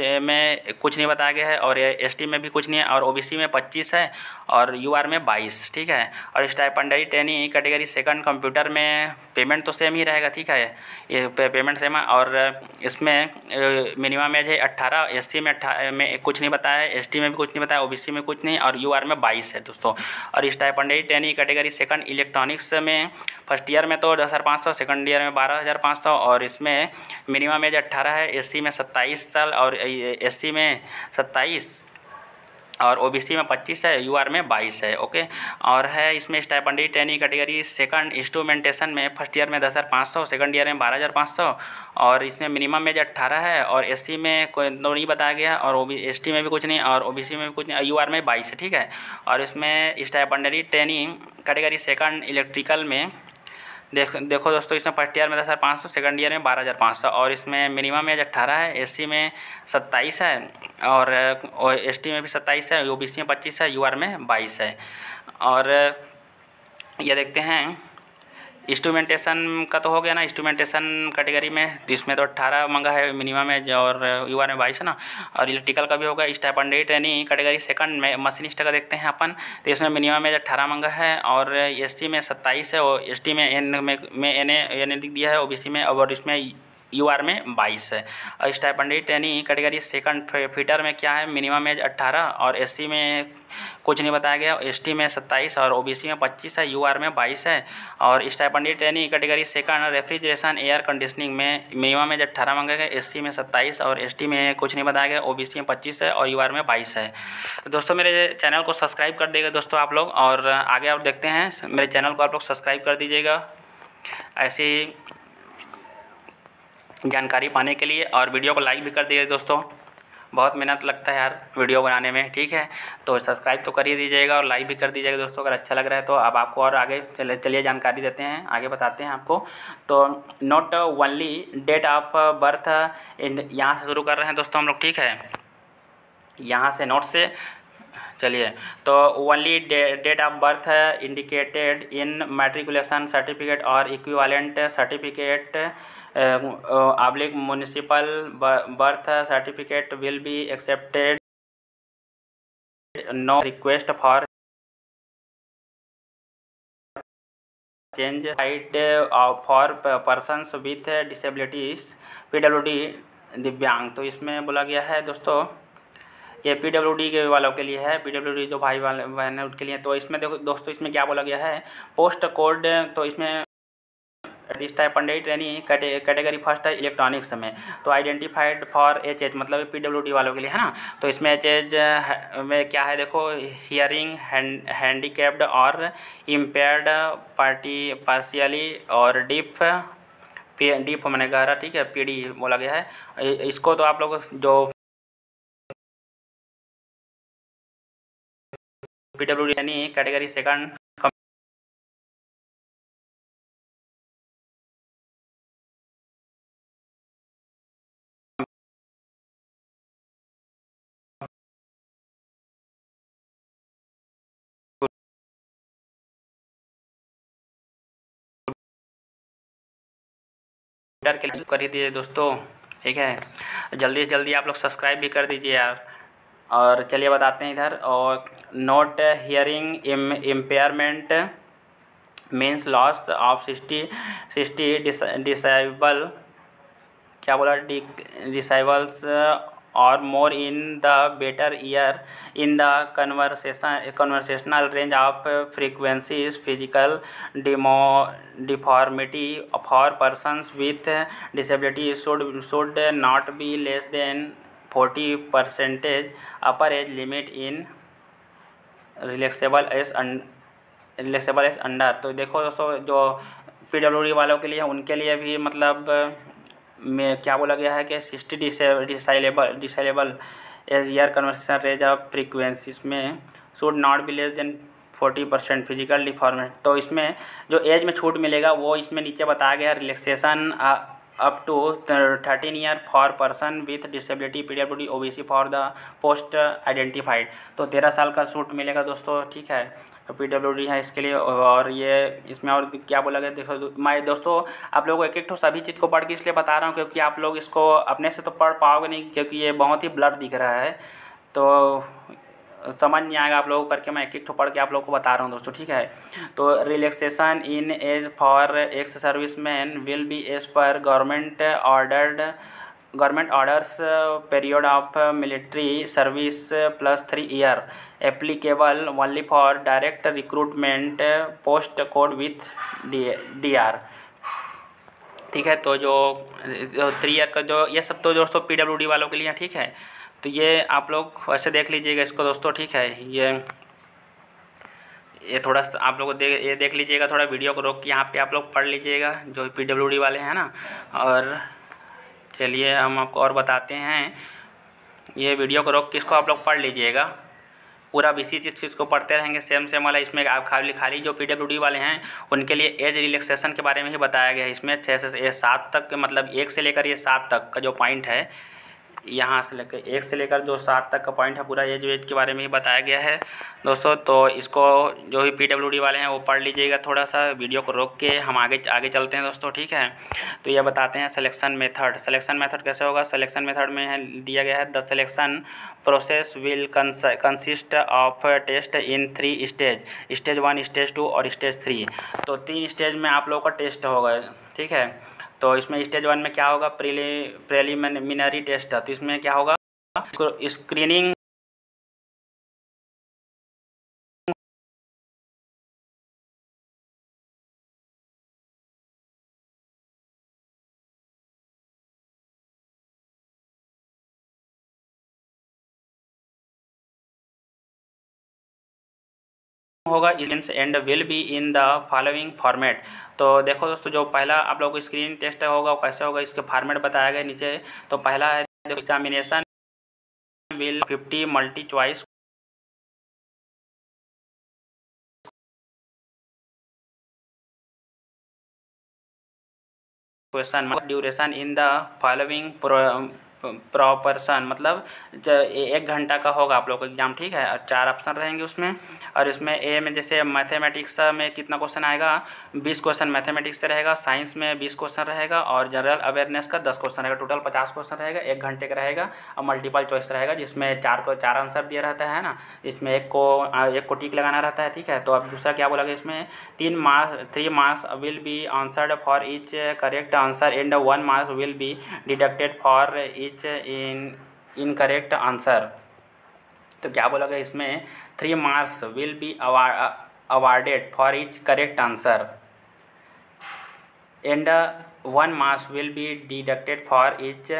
कुछ नहीं बताया गया है और एसटी में भी कुछ नहीं है और ओबीसी में 25 है और यूआर में 22, ठीक है। और stipendiary trainee category second computer में पेमेंट तो सेम ही रहेगा, ठीक है, ये पेमेंट सेम है। और इसमें मिनिमम एज है 18, एससी में कुछ नहीं बताया है, एसटी में भी कुछ नहीं बताया, ओबीसी में कुछ नहीं और यूआर में 22 है दोस्तों। और stipendiary trainee category second electronics में फर्स्ट ईयर में तो 10,500, सेकंड ईयर में 12,500 और इसमें मिनिमम एज 18 है, एससी में 27 साल और एससी में 27 और ओबीसी में 25 है, यूआर में 22 है, ओके। और है इसमें stipendiary trainee category second instrumentation में फर्स्ट ईयर में 10,500, सेकंड ईयर में 12,500 और इसमें मिनिमम एज 18 है और एससी में कोई तो नहीं बताया गया और एसटी में भी कुछ नहीं और ओबीसी में भी कुछ नहीं, यूआर में 22 है, ठीक है। और इसमें stipendiary trainee category second electrical में देखो दोस्तों इसमें फर्स्ट ईयर में 10,500, सेकंड ईयर में 12,500 और इसमें मिनिमम एज 18 है, एससी में 27 है और एसटी में भी 27 है, ओबीसी में 25 है, यूआर में 22 है। और ये देखते हैं इंस्ट्रूमेंटेशन का तो हो गया ना, इंस्ट्रूमेंटेशन कैटेगरी में तो इसमें तो 18 मंगा है मिनिमम है और यूआर में 22 है ना। और इलेक्ट्रिकल का भी होगा। स्टाइपेंडरी ट्रेनी कैटेगरी सेकंड में मशीनिस्ट का देखते हैं अपन, तो इसमें मिनिमम एज 18 मंगा है और एससी में 27 है और एसटी में एन दिख दिया है, ओबीसी में और इसमें यूआर में 22 है। और stipended trainee category second fitter में क्या है, मिनिमम एज 18 और एससी में कुछ नहीं बताया गया, एसटी में 27 और ओबीसी में 25 है, यूआर में 22 है। और stipended trainee category second refrigeration air conditioning में मिनिमम एज 18 मांगा गया, एससी में 27 और एसटी में कुछ नहीं बताया गया, ओबीसी में 25 है और यूआर में 22 है। तो दोस्तों मेरे चैनल को सब्सक्राइब कर देगा दोस्तों आप लोग, और आगे आप देखते हैं मेरे चैनल को आप लोग सब्सक्राइब कर दीजिएगा ऐसी जानकारी पाने के लिए, और वीडियो को लाइक भी कर दीजिए दोस्तों, बहुत मेहनत लगता है यार वीडियो बनाने में, ठीक है। तो सब्सक्राइब तो कर ही दीजिएगा और लाइक भी कर दीजिएगा दोस्तों अगर अच्छा लग रहा है तो। अब आपको और आगे चलिए जानकारी देते हैं, आगे बताते हैं आपको। तो not only date of birth, यहाँ से शुरू कर रहे हैं दोस्तों हम लोग, ठीक है। यहाँ से नोट से चलिए, तो only date of birth indicated in matriculation certificate और equivalent certificate oblique municipal birth certificate will be accepted, no request for change height for persons with disabilities PWD दिव्यांग। तो इसमें बोला गया है दोस्तों ये पीडब्ल्यूडी के वालों के लिए है, पीडब्ल्यूडी जो भाई वाले बहन है उसके लिए। तो इसमें देखो दोस्तों इसमें क्या बोला गया है, पोस्ट कोड, तो इसमें स्टाइपेंडेड ट्रेनी कैटेगरी फर्स्ट है इलेक्ट्रॉनिक्स में, तो आइडेंटिफाइड फॉर एच मतलब पीडब्ल्यूडी वालों के लिए है ना। तो इसमें एच में क्या है देखो, हियरिंग हैंडीकैप्ड और इम्पेयर्ड पार्शियली और डीफ मैंने कहा, ठीक है, पीडी बोला गया है इसको। तो आप लोग जो पीडब्ल्यूडी यानी कैटेगरी सेकंड के लिए कर दीजिए दोस्तों, ठीक है। जल्दी से जल्दी आप लोग सब्सक्राइब भी कर दीजिए यार। और चलिए बताते हैं इधर, और note hearing impairment means loss of 60 disable, क्या बोला, डिसेबल्स और more in the better ear in the conversational range of frequencies physical deformity for persons with disability should not be less than 40% upper age limit in relaxable age under. तो देखो दोस्तों जो पीडब्ल्यूडी वालों के लिए उनके लिए भी मतलब में क्या बोला गया है कि 60 disable as ear conversation range of frequencies में should not be less than 40% physical deformity. तो इसमें जो एज में छूट मिलेगा वो इसमें नीचे बताया गया है, relaxation up to 13 year for person with disability PWD OBC for the post identified. तो 13 साल का छूट मिलेगा दोस्तों, ठीक है, तो पीडब्ल्यूडी है इसके लिए। और ये इसमें और क्या बोला गया देखो मैं दोस्तों आप लोगों को एक तो सभी चीज़ को पढ़ के इसलिए बता रहा हूँ क्योंकि आप लोग इसको अपने से तो पढ़ पाओगे नहीं, क्योंकि ये बहुत ही ब्लर दिख रहा है तो समझ नहीं आएगा आप लोगों को करके। मैं एक पढ़ के आप लोगों को बता रहा हूँ दोस्तों, ठीक है। तो relaxation in age for ex serviceman will be as per government orders period of military service +3 year applicable only for direct recruitment post code with DR, ठीक है। तो जो 3 ईयर का जो ये सब तो दोस्तों पीडब्ल्यूडी वालों के लिए, ठीक है। तो ये आप लोग वैसे देख लीजिएगा इसको दोस्तों, ठीक है। ये थोड़ा आप लोग ये देख लीजिएगा, थोड़ा वीडियो को रोक के यहाँ पे आप लोग पढ़ लीजिएगा जो पीडब्ल्यूडी वाले हैं ना। और चलिए हम आपको और बताते हैं, ये वीडियो को रोक के इसको आप लोग पढ़ लीजिएगा पूरा, इसी चीज़ को पढ़ते रहेंगे सेम वाला। इसमें आप खाली जो पीडब्ल्यूडी वाले हैं उनके लिए एज रिलैक्सेशन के बारे में ही बताया गया है। इसमें 6 से 7 तक मतलब 1 से लेकर ये 7 तक का जो पॉइंट है, यहाँ से लेकर 1 से लेकर जो 7 तक का पॉइंट है पूरा एज वेज के बारे में ही बताया गया है दोस्तों। तो इसको जो भी पीडब्ल्यूडी वाले हैं वो पढ़ लीजिएगा, थोड़ा सा वीडियो को रोक के हम आगे चलते हैं दोस्तों, ठीक है। तो ये बताते हैं सिलेक्शन मेथड कैसे होगा। सिलेक्शन मेथड में है दिया गया है, the selection process will consist of test in 3 stage 1, stage 2 और स्टेज 3। तो 3 स्टेज में आप लोगों का टेस्ट होगा, ठीक है। तो इसमें स्टेज 1 में क्या होगा, प्रीलिमिनरी टेस्ट है। तो इसमें क्या होगा, स्क्रीनिंग होगा इस and will be in the following format. तो देखो दोस्तों, जो पहला आप लोगों को स्क्रीन टेस्ट होगा वो कैसे होगा, इसके फॉर्मेट बताया गया नीचे। तो पहला है examination will 50 multi choice question, duration in the following proportion, मतलब 1 घंटा का होगा आप लोग को एग्जाम, ठीक है। और 4 ऑप्शन रहेंगे उसमें। और इसमें ए में जैसे मैथमेटिक्स में कितना क्वेश्चन आएगा, 20 क्वेश्चन मैथमेटिक्स से रहेगा, साइंस में 20 क्वेश्चन रहेगा, और जनरल अवेयरनेस का 10 क्वेश्चन रहेगा। टोटल 50 क्वेश्चन रहेगा, 1 घंटे का रहेगा। और मल्टीपल चॉइस रहेगा जिसमें 4 आंसर दिया रहता है ना, इसमें एक को टिक लगाना रहता है, ठीक है। तो अब दूसरा क्या बोला गया, इसमें 3 marks will be answered for each correct answer and 1 marks will be deducted for each incorrect answer. तो क्या बोला गया इसमें, 3 marks will be awarded for each correct answer and 1 marks will be deducted for each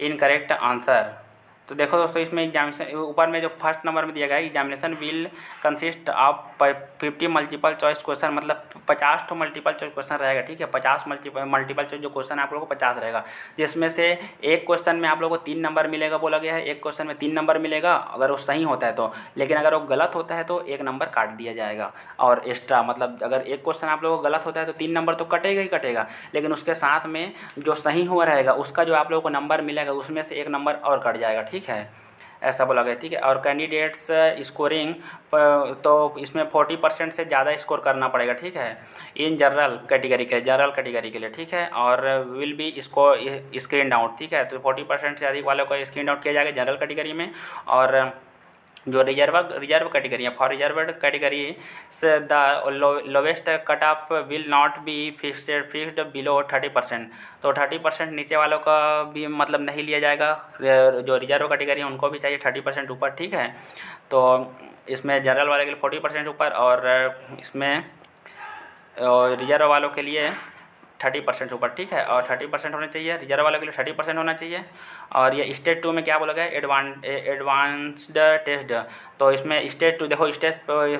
incorrect answer. तो देखो दोस्तों, इसमें एग्जामिनेशन ऊपर में जो फर्स्ट नंबर में दिया गया है, examination will consist of 50 multiple choice question, मतलब 50 तो मल्टीपल चॉइस क्वेश्चन रहेगा, ठीक है। 50 मल्टीपल चॉइस जो क्वेश्चन आप लोगों को 50 रहेगा, जिसमें से एक क्वेश्चन में आप लोगों को 3 नंबर मिलेगा बोला गया है। एक क्वेश्चन में 3 नंबर मिलेगा अगर वो सही होता है तो, लेकिन अगर वो गलत होता है तो 1 नंबर काट दिया जाएगा। और एक्स्ट्रा मतलब अगर एक क्वेश्चन आप लोगों को गलत होता है तो 3 नंबर तो कटेगा ही कटेगा, लेकिन उसके साथ में जो सही हुआ रहेगा उसका जो आप लोगों को नंबर मिलेगा उसमें से 1 नंबर और कट जाएगा, ठीक है। ऐसा बोला गया, ठीक है। और कैंडिडेट्स स्कोरिंग, तो इसमें 40% से ज़्यादा स्कोर करना पड़ेगा, ठीक है, इन जनरल कैटेगरी के लिए, ठीक है। और विल बी इसको स्क्रीन आउट, ठीक है। तो 40% से अधिक वालों को स्क्रीन आउट किया जाएगा जनरल कैटेगरी में। और जो रिजर्व कैटेगरी है, फॉर रिजर्व कैटेगरी से the lowest cut off will not be fixed below 30%। तो 30% नीचे वालों का भी मतलब नहीं लिया जाएगा, जो रिजर्व कैटेगरी है उनको भी चाहिए 30% ऊपर, ठीक है। तो इसमें जनरल वाले के लिए 40% ऊपर, और इसमें रिजर्व वालों के लिए 30% ऊपर, ठीक है। और 30% होना चाहिए, रिजर्व वालों के लिए 30% होना चाहिए। और ये स्टेज 2 में क्या बोला गया, एडवांस्ड टेस्ट। तो इसमें स्टेज 2 देखो, स्टेज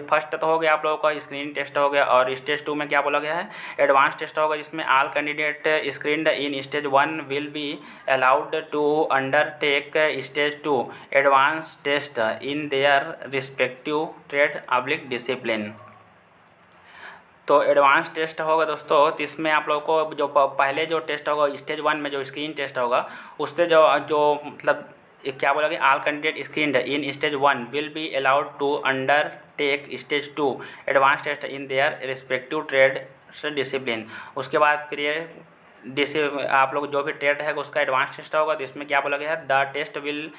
फर्स्ट तो हो गया आप लोगों का स्क्रीन टेस्ट हो गया, और स्टेज 2 में क्या बोला गया है, एडवांस टेस्ट होगा, जिसमें all candidate screened in stage 1 will be allowed to undertake stage 2 advance test in their respective trade discipline. तो एडवांस टेस्ट होगा दोस्तों, तो इसमें आप लोगों को जो पहले जो टेस्ट होगा स्टेज 1 में जो स्क्रीन टेस्ट होगा, उससे जो मतलब क्या बोला गया, all candidate screened in stage 1 will be allowed to undertake stage 2 advance test in their respective trade discipline. उसके बाद फिर ये आप लोग जो भी ट्रेड है उसका एडवांस टेस्ट होगा। तो इसमें क्या बोला गया है, the test will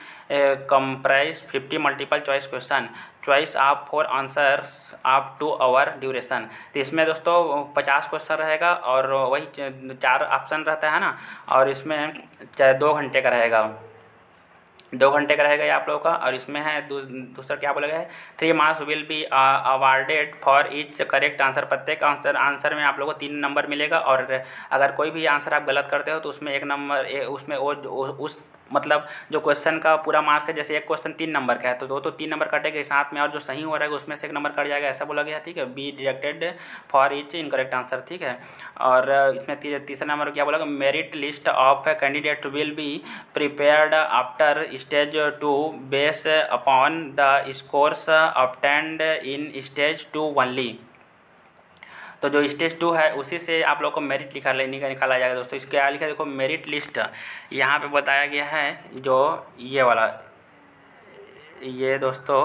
comprise 50 multiple choice question, choice of 4 answers of 2 hour duration. तो इसमें दोस्तों 50 क्वेश्चन रहेगा, और वही 4 ऑप्शन रहता है ना, और इसमें 2 घंटे का रहेगा, 2 घंटे का रहेगा ये आप लोगों का। और इसमें है दूसरा क्या बोला गया है, 3 marks will be awarded for each correct answer. प्रत्येक आंसर में आप लोगों को 3 नंबर मिलेगा, और अगर कोई भी आंसर आप गलत करते हो तो उसमें 1 नंबर उसमें उस मतलब जो क्वेश्चन का पूरा मार्क्स है, जैसे एक क्वेश्चन 3 नंबर का है तो 3 नंबर कटेंगे साथ में, और जो सही हो रहेगा उसमें से 1 नंबर कट जाएगा, ऐसा बोला गया, ठीक है। Be deducted for each incorrect answer, ठीक है। और इसमें तीसरा नंबर क्या बोला, merit list of candidate will be prepared after stage 2 base upon the scores obtained in stage 2 only. तो जो स्टेज 2 है उसी से आप लोग को मेरिट निकाला जाएगा दोस्तों। इसके क्या लिखा है देखो, मेरिट लिस्ट यहाँ पे बताया गया है, जो ये वाला ये दोस्तों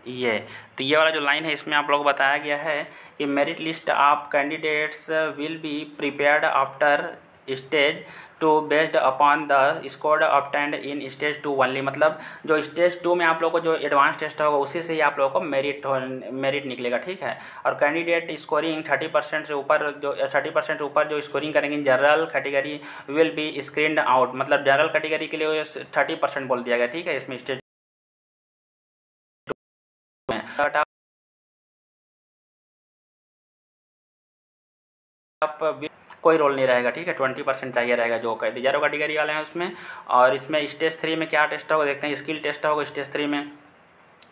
ये तो ये वाला जो लाइन है इसमें आप लोग को बताया गया है कि merit list of candidates will be prepared after stage two based upon the score obtained in stage 2 only. मतलब जो स्टेज 2 में आप लोगों को जो एडवांस टेस्ट होगा उसी से ही आप लोगों को मेरिट निकलेगा, ठीक है। और कैंडिडेट स्कोरिंग 30% से ऊपर जो 30% से ऊपर जो स्कोरिंग करेंगे general category will be screened out. मतलब जनरल कैटेगरी के लिए 30% बोल दिया गया, ठीक है। इसमें स्टेज में आप कोई रोल नहीं रहेगा, ठीक है। 20% चाहिए रहेगा जो रिजर्व कैटेगरी वाले हैं उसमें। और इसमें स्टेज 3 में क्या टेस्ट होगा देखते हैं। स्किल टेस्ट होगा स्टेज 3 में।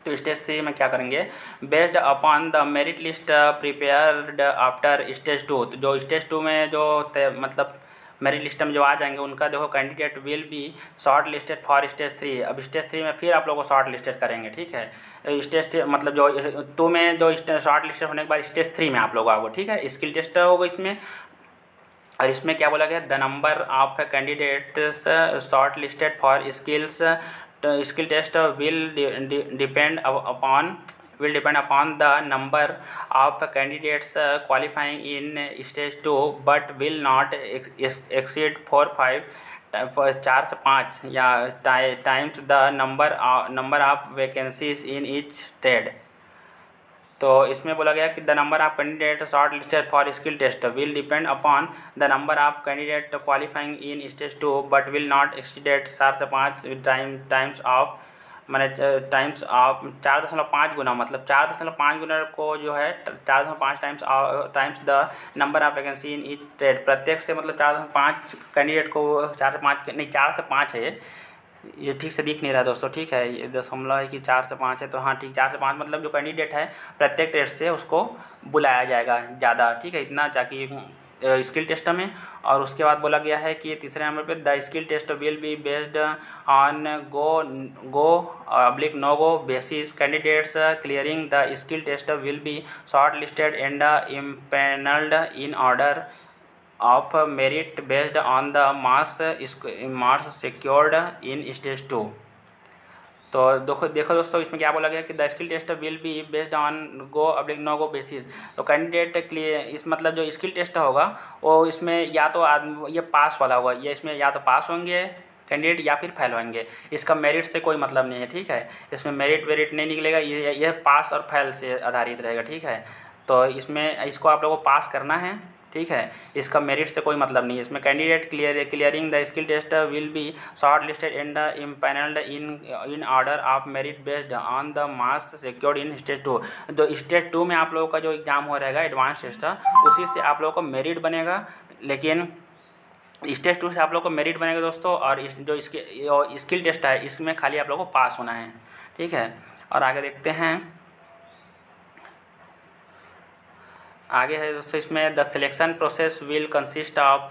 तो स्टेज 3 में क्या करेंगे, based upon the merit list prepared after stage 2। तो जो स्टेज 2 में जो मतलब मेरिट लिस्ट में जो आ जाएंगे उनका देखो candidate will be short listed for stage 3। अब स्टेज 3 में फिर आप लोगों को शॉर्ट लिस्टेड करेंगे, ठीक है। स्टेज मतलब जो 2 में जो शॉर्ट लिस्टेड होने के बाद स्टेज 3 में आप लोग आओगे, ठीक है। स्किल टेस्ट होगा इसमें। और इसमें क्या बोला गया, the number of candidates short listed for skills skill test will depend upon the number of candidates qualifying in stage 2 but will not exceed 4-5 4 से 5 या times the number of vacancies in each trade. तो इसमें बोला गया कि the number of candidate short listed for skill test will depend upon the number of candidate qualifying in stage 2 but will not exceeded 4 से 5 टाइम्स ऑफ मैंने टाइम्स ऑफ 4.5 गुना। मतलब 4.5 गुना को जो है 4.5 times the number of vacancy in each trade. प्रत्येक से मतलब 4.5 कैंडिडेट को 4 से 5 नहीं 4 से 5 है ये ठीक से दिख नहीं रहा दोस्तों, ठीक है। ये दशमलव है कि 4 से 5 है, तो हाँ ठीक 4 से 5 मतलब जो कैंडिडेट है प्रत्येक टेस्ट से उसको बुलाया जाएगा ज़्यादा, ठीक है। इतना ताकि स्किल टेस्ट में। और उसके बाद बोला गया है कि तीसरे नंबर पे the skill test will be based on no go basis. Candidates clearing the skill test will be short listed and empanelled in order of merit based on the marks secured in stage 2। तो देखो दोस्तों इसमें क्या बोला गया कि the skill test will be based on no go basis. तो कैंडिडेट के लिए इस मतलब जो स्किल टेस्ट होगा वो इसमें या तो ये पास वाला होगा, ये इसमें या तो पास होंगे कैंडिडेट या फिर फेल होंगे। इसका मेरिट से कोई मतलब नहीं है, ठीक है। इसमें मेरिट वेरिट नहीं निकलेगा, ये पास और फेल से आधारित रहेगा, ठीक है। तो इसमें इसको आप लोगों को पास करना है, ठीक है। इसका मेरिट से कोई मतलब नहीं है। इसमें candidate clearing the skill test will be short listed and empanelled in order of merit based on the marks secured in stage 2। जो स्टेज 2 में आप लोगों का जो एग्जाम हो रहेगा एडवांस टेस्ट उसी से आप लोगों को मेरिट बनेगा। लेकिन स्टेज 2 से आप लोग को मेरिट बनेगा दोस्तों। और जो स्किल टेस्ट है इसमें खाली आप लोग को पास होना है, ठीक है। और आगे देखते हैं, आगे है दोस्तों इसमें the selection process will consist of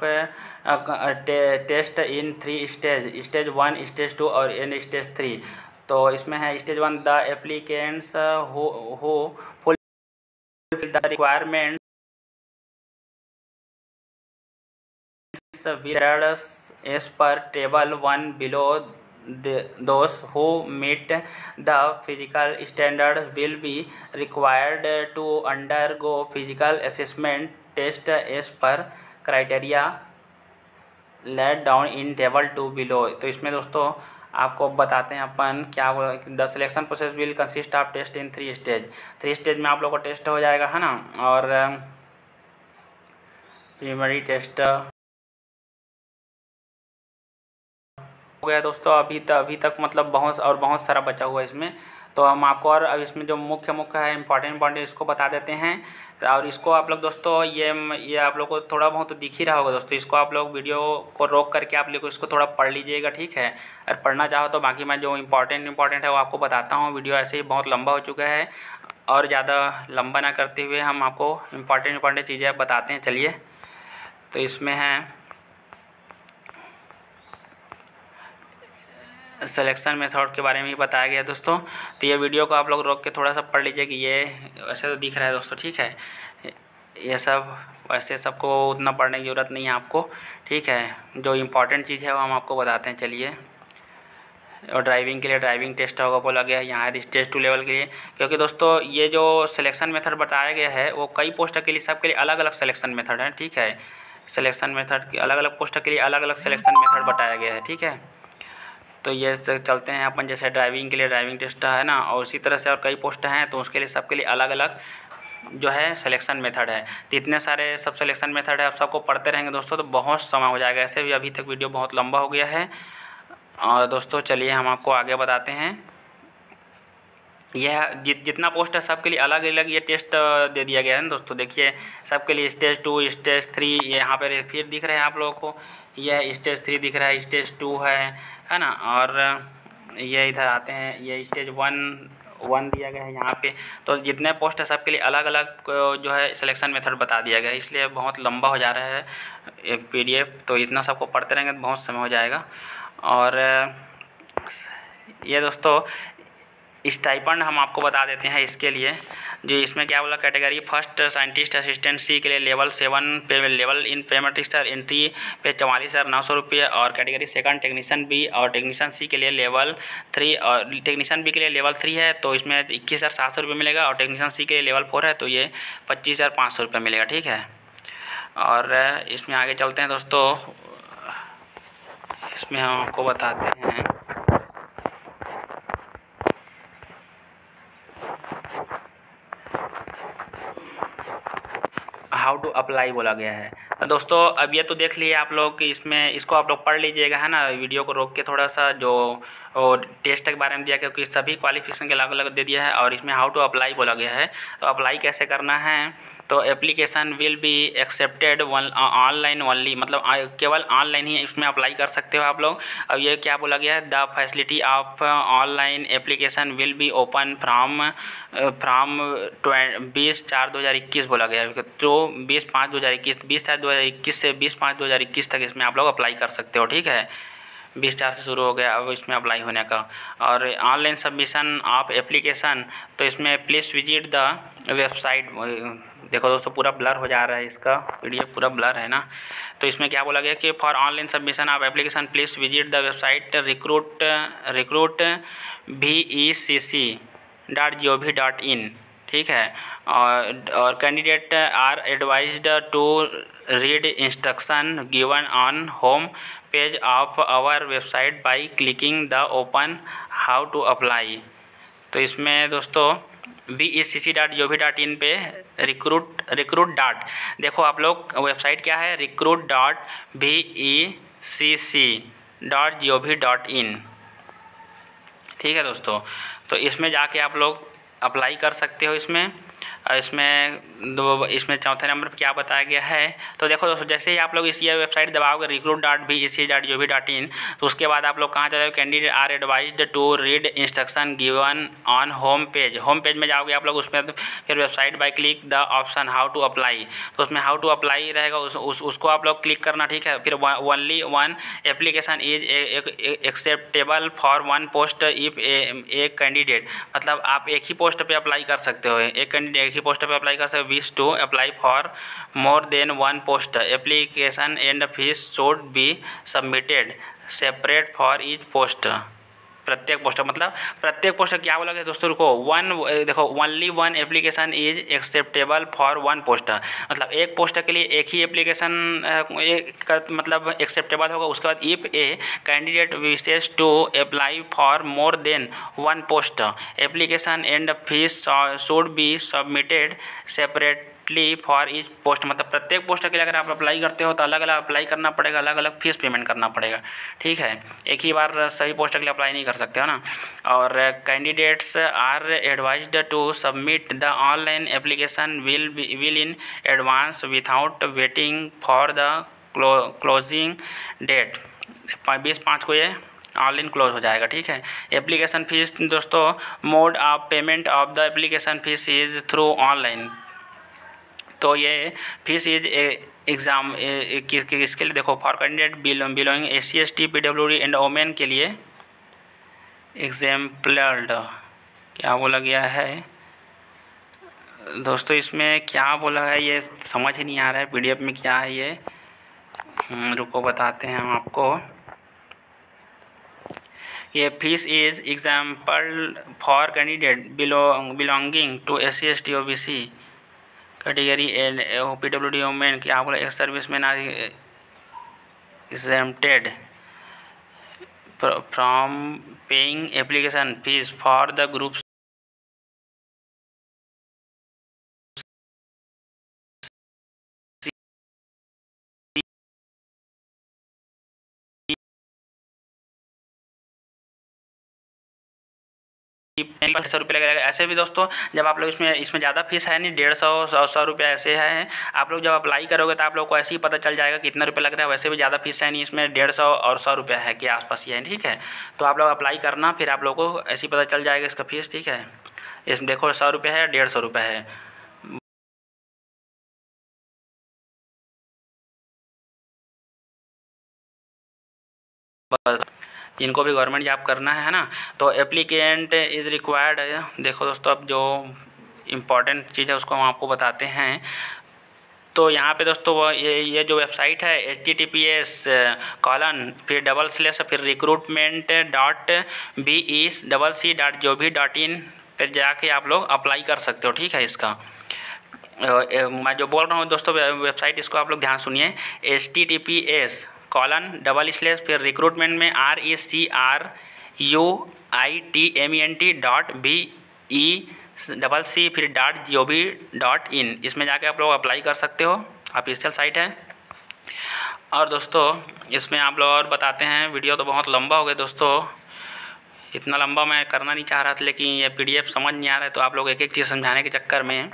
test in 3 stage, stage 1, stage 2 और इन स्टेज 3। तो इसमें है stage 1 the applicants who fulfil the requirement as per table 1 below. Those who meet the physical standard will be required to undergo physical assessment test as per criteria laid down in table 2 below। तो इसमें दोस्तों आपको बताते हैं अपन क्या the selection process will consist of test in 3 stage. 3 stage में आप लोग को टेस्ट हो जाएगा, है ना। और प्रीलिमिनरी टेस्ट हो गया दोस्तों। अभी तक मतलब बहुत सारा बचा हुआ है इसमें। तो हम आपको और अब इसमें जो मुख्य है इंपॉर्टेंट इसको बता देते हैं। और इसको आप लोग दोस्तों ये आप लोग को थोड़ा बहुत तो दिख ही रहा होगा दोस्तों। इसको आप लोग वीडियो को रोक करके आप लोग इसको थोड़ा पढ़ लीजिएगा, ठीक है। और पढ़ना चाहो तो बाकी मैं जो इम्पॉर्टेंट है वो आपको बताता हूँ। वीडियो ऐसे ही बहुत लंबा हो चुका है और ज़्यादा लंबा ना करते हुए हम आपको इम्पॉर्टेंट चीज़ें बताते हैं। चलिए, तो इसमें है सिलेक्शन मेथड के बारे में ही बताया गया दोस्तों। तो ये वीडियो को आप लोग रोक के थोड़ा सा पढ़ लीजिए कि ये वैसे तो दिख रहा है दोस्तों, ठीक है। ये सब वैसे सबको उतना पढ़ने की ज़रूरत नहीं है आपको, ठीक है। जो इम्पोर्टेंट चीज़ है वो हम आपको बताते हैं। चलिए, और ड्राइविंग के लिए ड्राइविंग टेस्ट होगा बोला गया यहाँ है स्टेज 2 लेवल के लिए। क्योंकि दोस्तों ये जो सिलेक्शन मेथड बताया गया है वो कई पोस्ट के लिए सबके लिए अलग अलग सिलेक्शन मेथड है, ठीक है। सिलेक्शन मेथड, अलग अलग पोस्ट के लिए अलग अलग सिलेक्शन मेथड बताया गया है। ठीक है, तो ये चलते हैं अपन, जैसे ड्राइविंग के लिए ड्राइविंग टेस्ट है ना, और उसी तरह से और कई पोस्ट हैं, तो उसके लिए सबके लिए अलग अलग जो है सिलेक्शन मेथड है। तो इतने सारे सब सिलेक्शन मेथड है, आप सबको पढ़ते रहेंगे दोस्तों तो बहुत समय हो जाएगा। ऐसे भी अभी तक वीडियो बहुत लंबा हो गया है। और दोस्तों चलिए हम आपको आगे बताते हैं। यह जितना पोस्ट है सबके लिए अलग अलग ये टेस्ट दे दिया गया है ना दोस्तों। देखिए सबके लिए स्टेज 2, स्टेज 3, यहाँ पर फिर दिख रहे हैं आप लोगों को, यह स्टेज 3 दिख रहा है, स्टेज 2 है ना। और ये इधर आते हैं, ये स्टेज 1 दिया गया है यहाँ पे। तो जितने पोस्ट है सबके लिए अलग अलग जो है सिलेक्शन मेथड बता दिया गया है, इसलिए बहुत लंबा हो जा रहा है एक PDF। तो इतना सबको पढ़ते रहेंगे तो बहुत समय हो जाएगा। और ये दोस्तों स्टाइपेंड हम आपको बता देते हैं इसके लिए, जो इसमें क्या बोला, category first scientist assistant C के लिए level 7 pay level in payment sir entry pay 44,900 रुपये, और कैटेगरी सेकंड टेक्नीशियन बी और टेक्नीशियन सी के लिए लेवल 3, और टेक्नीशियन बी के लिए लेवल 3 है तो इसमें 21,700 रुपये मिलेगा, और टेक्नीशियन सी के लिए लेवल 4 है तो ये 25,500 रुपये मिलेगा। ठीक है, और इसमें आगे चलते हैं दोस्तों, इसमें हम आपको बताते हैं हाउ टू अप्लाई बोला गया है। तो दोस्तों अब ये तो देख लिए आप लोग कि इसमें इसको आप लोग पढ़ लीजिएगा है ना, वीडियो को रोक के थोड़ा सा, जो और टेस्ट के बारे में दिया, क्योंकि सभी क्वालिफिकेशन के अलग अलग दे दिया है। और इसमें हाउ टू अप्लाई बोला गया है, तो अप्लाई कैसे करना है। तो application will be accepted online only, मतलब केवल ऑनलाइन ही इसमें अप्लाई कर सकते हो आप लोग। अब ये क्या बोला गया है, the facility of online application will be open from 20/4/2021 बोला गया है। तो 20/5/2021, 20/4/2021 से 20/5/2021 तक इसमें आप लोग अप्लाई कर सकते हो। ठीक है, 20/4 से शुरू हो गया अब इसमें अप्लाई होने का। और ऑनलाइन सबमिशन ऑफ एप्लीकेशन, तो इसमें प्लीज़ विजिट द वेबसाइट। देखो दोस्तों पूरा ब्लर हो जा रहा है, इसका PDF पूरा ब्लर है ना। तो इसमें क्या बोला गया कि for online submission of application please visit the website recruit vecc.gov.in। ठीक है, और candidate are advised to read instruction given on home page of our website by clicking the open how to apply. तो इसमें दोस्तों vecc.gov.in पे रिक्रूट डॉट, देखो आप लोग वेबसाइट क्या है, recruit.vecc.gov.in। ठीक है दोस्तों, तो इसमें जाके आप लोग अप्लाई कर सकते हो। इसमें चौथे नंबर पर क्या बताया गया है, तो देखो दोस्तों जैसे ही आप लोग इस ये वेबसाइट दबाओगे recruit.vecc.gov.in, तो उसके बाद आप लोग कहाँ जाओगे, candidate are advised to read instruction given on home page में जाओगे आप लोग, उसमें तो फिर website by click the option how to apply, तो उसमें हाउ टू अप्लाई रहेगा, उसको आप लोग क्लिक करना। ठीक है, फिर only one application is acceptable for one post if a candidate, मतलब आप एक ही पोस्ट पे अप्लाई कर सकते हो, एक कैंडिडेट एक ही पोस्ट पे अप्लाई कर सकते हो। Wish to apply for more than one post application and fees should be submitted separate for each post. प्रत्येक पोस्ट मतलब प्रत्येक पोस्ट क्या बोला गया दोस्तों, रुको देखो only one application is acceptable for one post, मतलब एक पोस्ट के लिए एक ही एप्लीकेशन मतलब एक्सेप्टेबल होगा। उसके बाद if a candidate wishes to apply for more than one post application and fees should be submitted separately for each post, मतलब प्रत्येक पोस्ट के लिए अगर आप अप्लाई करते हो तो अलग अलग अप्लाई करना पड़ेगा, अलग अलग फीस पेमेंट करना पड़ेगा। ठीक है, एक ही बार सभी पोस्ट के लिए अप्लाई नहीं कर सकते हो ना। और candidates are advised to submit the online application well in advance without waiting for the closing date. 20/5 को ये ऑनलाइन क्लोज हो जाएगा। ठीक है, एप्लीकेशन फीस दोस्तों, mode of payment of the application fees is through online, तो ये फीस इज एग्ज़ाम किसके लिए, देखो for candidate belonging SC ST PWD and women के लिए एग्जाम्पल्ड क्या बोला गया है दोस्तों, इसमें क्या बोला है ये समझ ही नहीं आ रहा है PDF में क्या है ये, रुको बताते हैं हम आपको। ये fees is example for candidate belonging to SC ST OBC category OPWD women की आपको एक सर्विस में exempted from paying application fees for the groups ₹150 लगेगा। ऐसे भी दोस्तों जब आप लोग इसमें ज़्यादा फीस है नहीं, 150 100 रुपये ऐसे है। आप लोग जब अप्लाई करोगे तो आप लोग को ऐसे ही पता चल जाएगा कितना रुपये लग रहा है। वैसे भी ज़्यादा फीस है नहीं, इसमें 150 और 100 रुपये है के आसपास ही है, ठीक है। तो आप लोग अप्लाई करना, फिर आप लोग को ऐसे ही पता चल जाएगा इसका फीस, ठीक है। इसमें देखो 100 रुपये है, 150 रुपये है। बस जिनको भी गवर्नमेंट जॉब करना है ना, तो एप्लीकेंट इज़ रिक्वायर्ड। देखो दोस्तों, अब जो इम्पॉर्टेंट चीज़ है उसको हम आपको बताते हैं। तो यहाँ पे दोस्तों ये जो वेबसाइट है https:// फिर recruitment.BECC.gov.in पर जाके आप लोग अप्लाई कर सकते हो, ठीक है। इसका मैं जो बोल रहा हूँ दोस्तों वेबसाइट, इसको आप लोग ध्यान सुनिए। https:// फिर रिक्रूटमेंट में RECRUITMENT.BECC फिर .gov.in, इसमें जाके आप लोग अप्लाई कर सकते हो। ऑफिशियल साइट है। और दोस्तों इसमें आप लोग और बताते हैं, वीडियो तो बहुत लंबा हो गया दोस्तों, इतना लंबा मैं करना नहीं चाह रहा था, लेकिन ये PDF समझ नहीं आ रहा है, तो आप लोग एक एक चीज़ समझाने के चक्कर में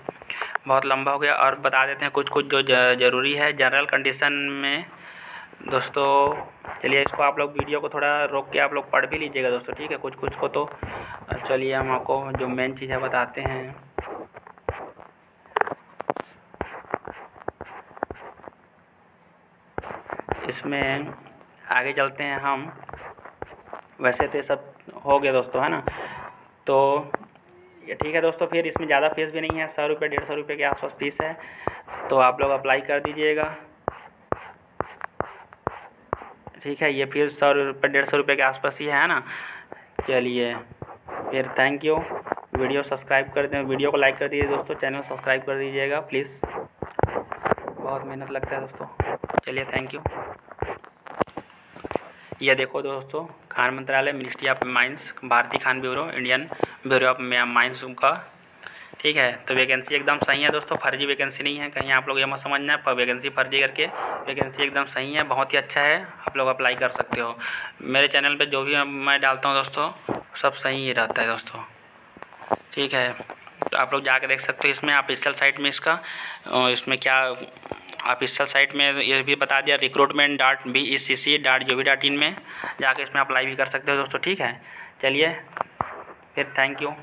बहुत लंबा हो गया। और बता देते हैं कुछ कुछ जो ज़रूरी है जनरल कंडीशन में दोस्तों। चलिए इसको आप लोग वीडियो को थोड़ा रोक के आप लोग पढ़ भी लीजिएगा दोस्तों, ठीक है, कुछ कुछ को। तो चलिए हम आपको जो मेन चीज़ है बताते हैं। इसमें आगे चलते हैं हम। वैसे तो सब हो गया दोस्तों, है ना। तो ये ठीक है दोस्तों, फिर इसमें ज़्यादा फीस भी नहीं है, 100 रुपये 150 रुपये के आसपास फीस है। तो आप लोग अप्लाई कर दीजिएगा, ठीक है। ये फीस 100 रुपये 150 रुपये के आसपास ही है ना। चलिए फिर थैंक यू। वीडियो सब्सक्राइब कर दें, वीडियो को लाइक कर दीजिए दोस्तों, चैनल सब्सक्राइब कर दीजिएगा प्लीज़, बहुत मेहनत लगता है दोस्तों। चलिए थैंक यू। ये देखो दोस्तों, खान मंत्रालय, मिनिस्ट्री ऑफ माइंस, भारतीय Khan bureau, Indian bureau of mines का, ठीक है। तो वैकेंसी एकदम सही है दोस्तों, फर्जी वैकेंसी नहीं है, कहीं आप लोग ये मत समझना है वैकेंसी फर्जी करके। वैकेंसी एकदम सही है, बहुत ही अच्छा है, आप लोग अप्लाई कर सकते हो। मेरे चैनल पे जो भी मैं डालता हूँ दोस्तों सब सही ही रहता है दोस्तों, ठीक है। तो आप लोग जाके देख सकते हो इसमें ऑफिशियल साइट में इसका, इसमें क्या ऑफिशियल साइट में ये भी बता दिया, recruitment.BECC.gov.in में जाके इसमें अप्लाई भी कर सकते हो दोस्तों, ठीक है। चलिए फिर थैंक यू।